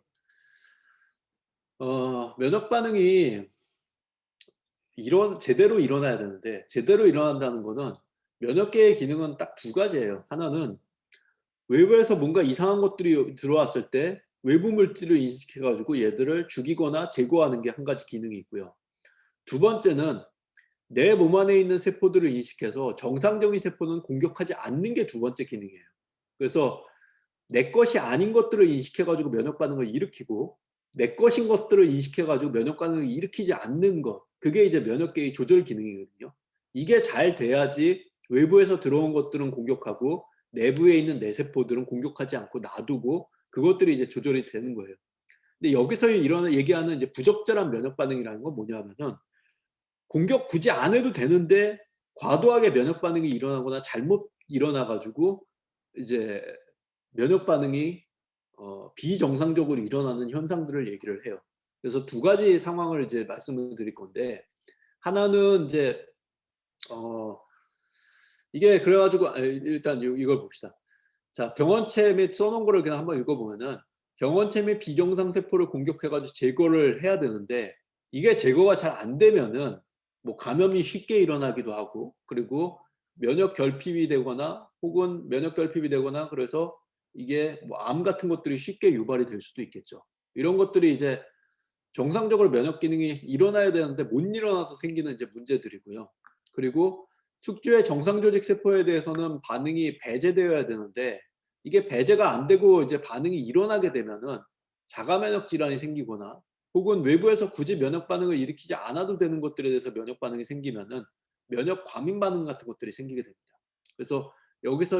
면역 반응이 제대로 일어나야 되는데, 제대로 일어난다는 거는 면역계의 기능은 딱 두 가지예요. 하나는 외부에서 뭔가 이상한 것들이 들어왔을 때 외부 물질을 인식해가지고 얘들을 죽이거나 제거하는 게 한 가지 기능이 있고요. 두 번째는 내 몸 안에 있는 세포들을 인식해서 정상적인 세포는 공격하지 않는 게 두 번째 기능이에요. 그래서 내 것이 아닌 것들을 인식해가지고 면역 반응을 일으키고 내 것인 것들을 인식해가지고 면역 반응을 일으키지 않는 것, 그게 이제 면역계의 조절 기능이거든요. 이게 잘 돼야지 외부에서 들어온 것들은 공격하고 내부에 있는 내 세포들은 공격하지 않고 놔두고 그것들이 이제 조절이 되는 거예요. 근데 여기서 얘기하는 이제 부적절한 면역 반응이라는 건 뭐냐면은 공격 굳이 안 해도 되는데 과도하게 면역 반응이 일어나거나 잘못 일어나가지고 이제 면역 반응이 비정상적으로 일어나는 현상들을 얘기를 해요. 그래서 두 가지 상황을 이제 말씀을 드릴 건데, 하나는 이제 이게 그래가지고 일단 이걸 봅시다. 자, 병원체 및 써놓은 거를 그냥 한번 읽어보면은 병원체 및 비정상 세포를 공격해가지고 제거를 해야 되는데 이게 제거가 잘 안 되면은 감염이 쉽게 일어나기도 하고, 그리고 면역 결핍이 되거나 혹은 면역 결핍이 되거나 그래서 이게 뭐 암 같은 것들이 쉽게 유발이 될 수도 있겠죠. 이런 것들이 이제 정상적으로 면역 기능이 일어나야 되는데 못 일어나서 생기는 이제 문제들이고요. 그리고 숙주의 정상 조직 세포에 대해서는 반응이 배제되어야 되는데 이게 배제가 안 되고 이제 반응이 일어나게 되면은 자가 면역 질환이 생기거나 혹은 외부에서 굳이 면역 반응을 일으키지 않아도 되는 것들에 대해서 면역 반응이 생기면은 면역 과민 반응 같은 것들이 생기게 됩니다. 그래서 여기서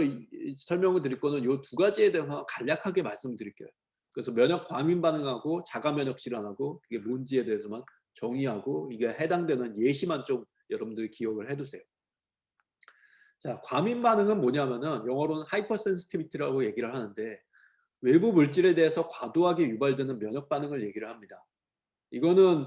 설명을 드릴 거는 요 두 가지에 대해서 간략하게 말씀드릴게요. 그래서 면역 과민 반응하고 자가 면역 질환하고 그게 뭔지에 대해서만 정의하고 이게 해당되는 예시만 좀 여러분들이 기억을 해두세요. 자, 과민 반응은 뭐냐면은 영어로는 하이퍼 센시티비티라고 얘기를 하는데 외부 물질에 대해서 과도하게 유발되는 면역 반응을 얘기를 합니다. 이거는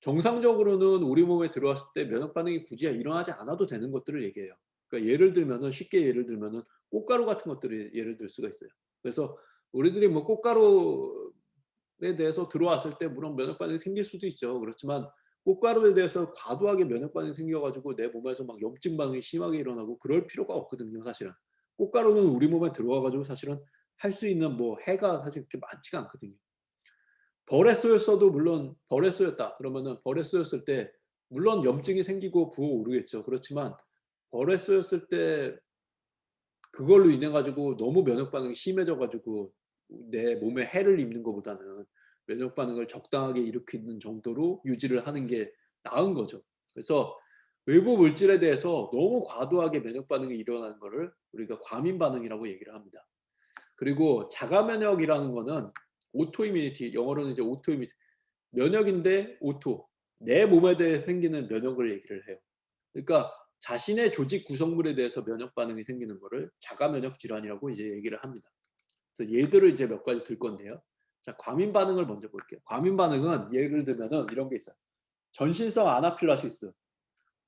정상적으로는 우리 몸에 들어왔을 때 면역 반응이 굳이 일어나지 않아도 되는 것들을 얘기해요. 그러니까 예를 들면은 쉽게 예를 들면은 꽃가루 같은 것들을 예를 들 수가 있어요. 그래서 우리들이 뭐 꽃가루에 대해서 들어왔을 때 물론 면역 반응이 생길 수도 있죠. 그렇지만 꽃가루에 대해서 과도하게 면역 반응이 생겨 가지고 내 몸에서 막 염증 반응이 심하게 일어나고 그럴 필요가 없거든요, 사실은. 꽃가루는 우리 몸에 들어와 가지고 사실은 할 수 있는 뭐 해가 사실 그렇게 많지가 않거든요. 벌에 쏘였어도 물론 벌에 쏘였다 그러면은 벌에 쏘였을 때 물론 염증이 생기고 부어오르겠죠. 그렇지만 벌에 쏘였을 때 그걸로 인해 가지고 너무 면역 반응이 심해져 가지고 내 몸에 해를 입는 것보다는 면역 반응을 적당하게 일으키는 정도로 유지를 하는 게 나은 거죠. 그래서 외부 물질에 대해서 너무 과도하게 면역 반응이 일어나는 거를 우리가 과민 반응이라고 얘기를 합니다. 그리고 자가 면역이라는 거는 오토 이뮤니티, 영어로는 이제 오토 이뮤니티, 면역인데 오토, 내 몸에 대해 생기는 면역을 얘기를 해요. 그러니까 자신의 조직 구성물에 대해서 면역 반응이 생기는 거를 자가 면역 질환이라고 이제 얘기를 합니다. 그래서 예들을 이제 몇 가지 들 건데요. 자, 과민 반응을 먼저 볼게요. 과민 반응은 예를 들면은 이런 게 있어요. 전신성 아나필라시스,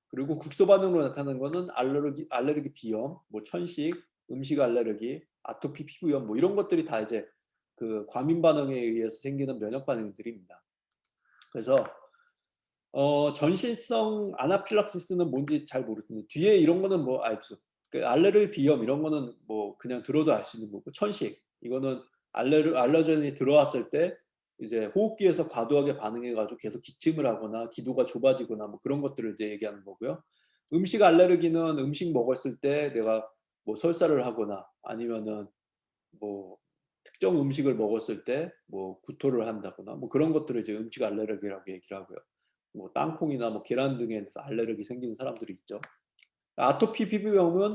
그리고 국소 반응으로 나타나는 거는 알레르기 비염, 뭐 천식, 음식 알레르기, 아토피 피부염 뭐 이런 것들이 다 이제 그 과민 반응에 의해서 생기는 면역 반응들입니다. 그래서 전신성 아나필락시스는 뭔지 잘 모르겠는데 뒤에 이런 거는 뭐 알수. 그 알레르기 비염 이런 거는 뭐 그냥 들어도 알 수 있는 거고 천식 이거는 알러전이 들어왔을 때 이제 호흡기에서 과도하게 반응해 가지고 계속 기침을 하거나 기도가 좁아지거나 뭐 그런 것들을 이제 얘기하는 거고요. 음식 알레르기는 음식 먹었을 때 내가 뭐 설사를 하거나 아니면은 뭐 특정 음식을 먹었을 때 뭐 구토를 한다거나 뭐 그런 것들을 이제 음식 알레르기라고 얘기를 하고요. 뭐 땅콩이나 뭐 계란 등에 대해서 알레르기 생기는 사람들이 있죠. 아토피 피부염은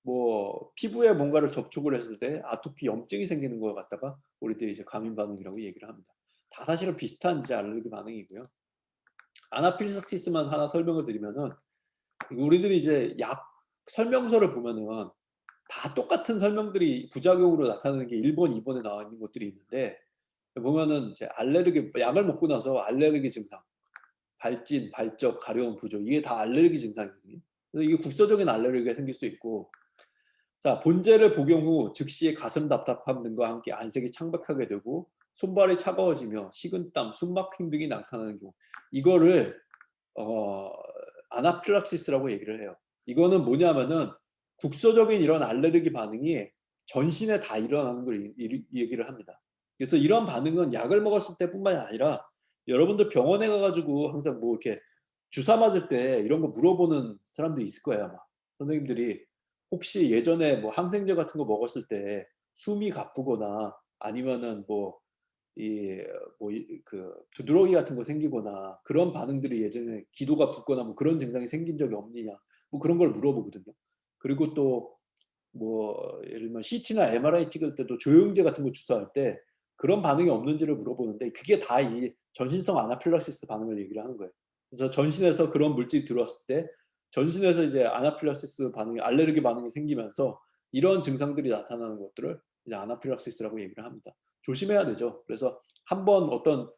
뭐 피부에 뭔가를 접촉을 했을 때 아토피 염증이 생기는 걸 갖다가 우리들이 이제 과민 반응이라고 얘기를 합니다. 다 사실은 비슷한 이제 알레르기 반응이고요. 아나필락시스만 하나 설명을 드리면은 우리들이 이제 약 설명서를 보면은 다 똑같은 설명들이 부작용으로 나타나는 게 1번, 2번에 나와 있는 것들이 있는데 보면은 이제 알레르기 약을 먹고 나서 알레르기 증상 발진, 발적, 가려움, 부족 이게 다 알레르기 증상이거든요. 그래서 이게 국소적인 알레르기가 생길 수 있고 자 본제를 복용 후 즉시 가슴 답답함 등과 함께 안색이 창백하게 되고 손발이 차가워지며 식은땀, 숨막힘 등이 나타나는 경우 이거를 어 아나필락시스라고 얘기를 해요. 이거는 뭐냐면은 국소적인 이런 알레르기 반응이 전신에 다 일어나는 걸 얘기를 합니다. 그래서 이런 반응은 약을 먹었을 때뿐만이 아니라 여러분들 병원에 가 가지고 항상 뭐 이렇게 주사 맞을 때 이런 거 물어보는 사람들이 있을 거예요, 아마. 선생님들이 혹시 예전에 뭐 항생제 같은 거 먹었을 때 숨이 가쁘거나 아니면은 뭐 그 두드러기 같은 거 생기거나 그런 반응들이 예전에 기도가 붓거나 뭐 그런 증상이 생긴 적이 없느냐 뭐 그런 걸 물어보거든요. 그리고 또 뭐 예를 들면 CT나 MRI 찍을 때도 조영제 같은 거 주사할 때 그런 반응이 없는지를 물어보는데 그게 다 이 전신성 아나필락시스 반응을 얘기를 하는 거예요. 그래서 전신에서 그런 물질이 들어왔을 때 전신에서 이제 아나필락시스 반응이 알레르기 반응이 생기면서 이런 증상들이 나타나는 것들을 이제 아나필락시스라고 얘기를 합니다. 조심해야 되죠. 그래서 한번 어떤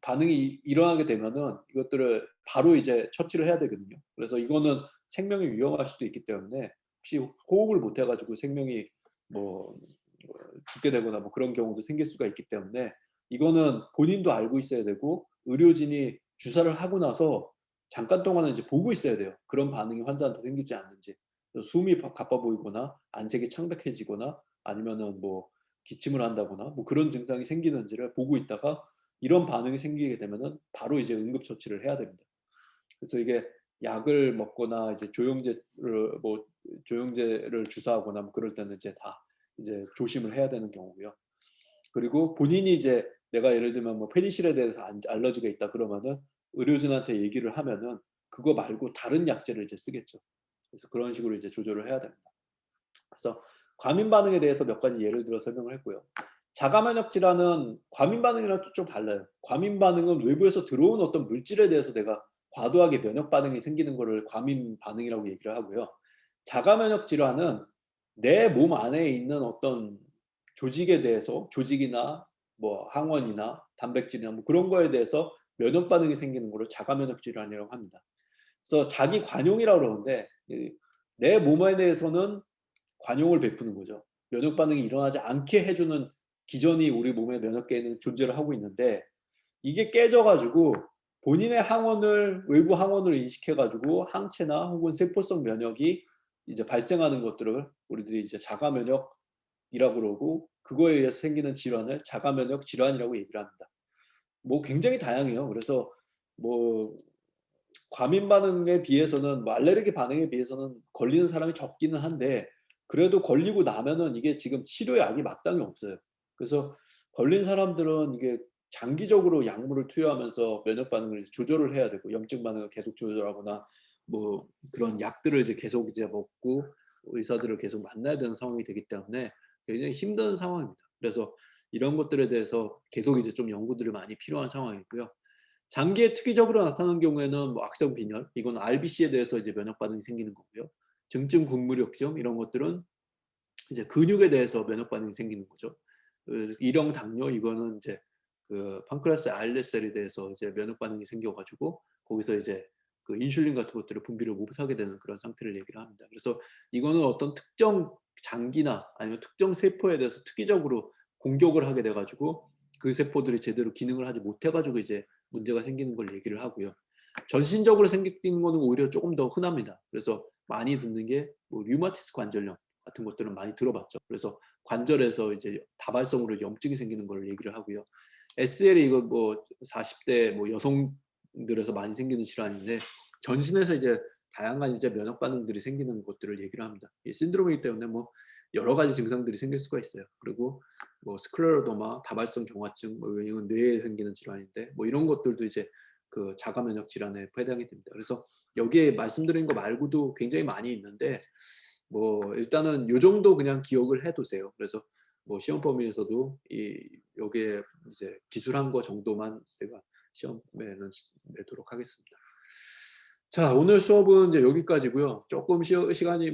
반응이 일어나게 되면은 이것들을 바로 이제 처치를 해야 되거든요. 그래서 이거는 생명이 위험할 수도 있기 때문에 혹시 호흡을 못 해 가지고 생명이 뭐 죽게 되거나 뭐 그런 경우도 생길 수가 있기 때문에 이거는 본인도 알고 있어야 되고 의료진이 주사를 하고 나서 잠깐 동안은 이제 보고 있어야 돼요. 그런 반응이 환자한테 생기지 않는지. 숨이 가빠 보이거나 안색이 창백해지거나 아니면은 뭐 기침을 한다거나 뭐 그런 증상이 생기는지를 보고 있다가 이런 반응이 생기게 되면은 바로 이제 응급처치를 해야 됩니다. 그래서 이게 약을 먹거나 이제 조영제를 주사하거나 뭐 그럴 때는 이제 다 이제 조심을 해야 되는 경우고요. 그리고 본인이 이제 내가 예를 들면 뭐 페니실에 대해서 알러지가 있다 그러면은 의료진한테 얘기를 하면은 그거 말고 다른 약제를 이제 쓰겠죠. 그래서 그런 식으로 이제 조절을 해야 됩니다. 그래서 과민 반응에 대해서 몇 가지 예를 들어 설명을 했고요. 자가 면역 질환은 과민 반응이랑 좀 달라요. 과민 반응은 외부에서 들어온 어떤 물질에 대해서 내가 과도하게 면역 반응이 생기는 거를 과민 반응이라고 얘기를 하고요. 자가 면역 질환은 내 몸 안에 있는 어떤 조직에 대해서 조직이나 뭐 항원이나 단백질이나 뭐 그런 거에 대해서 면역 반응이 생기는 거를 자가 면역 질환이라고 합니다. 그래서 자기 관용이라고 그러는데 내 몸에 대해서는 관용을 베푸는 거죠. 면역 반응이 일어나지 않게 해주는 기전이 우리 몸의 면역계에는 존재를 하고 있는데 이게 깨져가지고 본인의 항원을 외부 항원을 인식해가지고 항체나 혹은 세포성 면역이 이제 발생하는 것들을 우리들이 이제 자가 면역이라고 그러고 그거에 의해서 생기는 질환을 자가 면역 질환이라고 얘기를 합니다. 뭐 굉장히 다양해요. 그래서 뭐 과민 반응에 비해서는 뭐 알레르기 반응에 비해서는 걸리는 사람이 적기는 한데 그래도 걸리고 나면은 이게 지금 치료약이 마땅히 없어요. 그래서 걸린 사람들은 이게 장기적으로 약물을 투여하면서 면역 반응을 조절을 해야 되고 염증 반응을 계속 조절하거나 뭐 그런 약들을 이제 계속 이제 먹고 의사들을 계속 만나야 되는 상황이 되기 때문에 굉장히 힘든 상황입니다. 그래서 이런 것들에 대해서 계속 이제 좀 연구들이 많이 필요한 상황이고요. 장기에 특이적으로 나타나는 경우에는 뭐 악성 빈혈, 이건 RBC에 대해서 이제 면역 반응이 생기는 거고요. 증증 국무력증 이런 것들은 이제 근육에 대해서 면역 반응이 생기는 거죠. 일형 당뇨 이거는 이제 그 판크레아스 아일렛셀에 대해서 이제 면역 반응이 생겨 가지고 거기서 이제 그 인슐린 같은 것들을 분비를 못 하게 되는 그런 상태를 얘기를 합니다. 그래서 이거는 어떤 특정 장기나 아니면 특정 세포에 대해서 특이적으로 공격을 하게 돼 가지고 그 세포들이 제대로 기능을 하지 못해 가지고 이제 문제가 생기는 걸 얘기를 하고요. 전신적으로 생기는 거는 오히려 조금 더 흔합니다. 그래서 많이 듣는 게 뭐 류마티스 관절염 같은 것들은 많이 들어봤죠. 그래서 관절에서 이제 다발성으로 염증이 생기는 걸 얘기를 하고요. SL이 이거 뭐 40대 뭐 여성들에서 많이 생기는 질환인데 전신에서 이제 다양한 이제 면역 반응들이 생기는 것들을 얘기를 합니다. 이 신드롬이기 때문에 뭐 여러 가지 증상들이 생길 수가 있어요. 그리고 뭐 스클레로더마, 다발성 경화증, 뭐 이건 뇌에 생기는 질환인데 뭐 이런 것들도 이제 그 자가 면역 질환에 해당이 됩니다. 그래서 여기에 말씀드린 거 말고도 굉장히 많이 있는데 뭐 일단은 요 정도 그냥 기억을 해 두세요. 그래서 뭐 시험 범위에서도 이 요게 이제 기술한 거 정도만 제가 시험에는 내도록 하겠습니다. 자, 오늘 수업은 이제 여기까지고요. 조금 시간이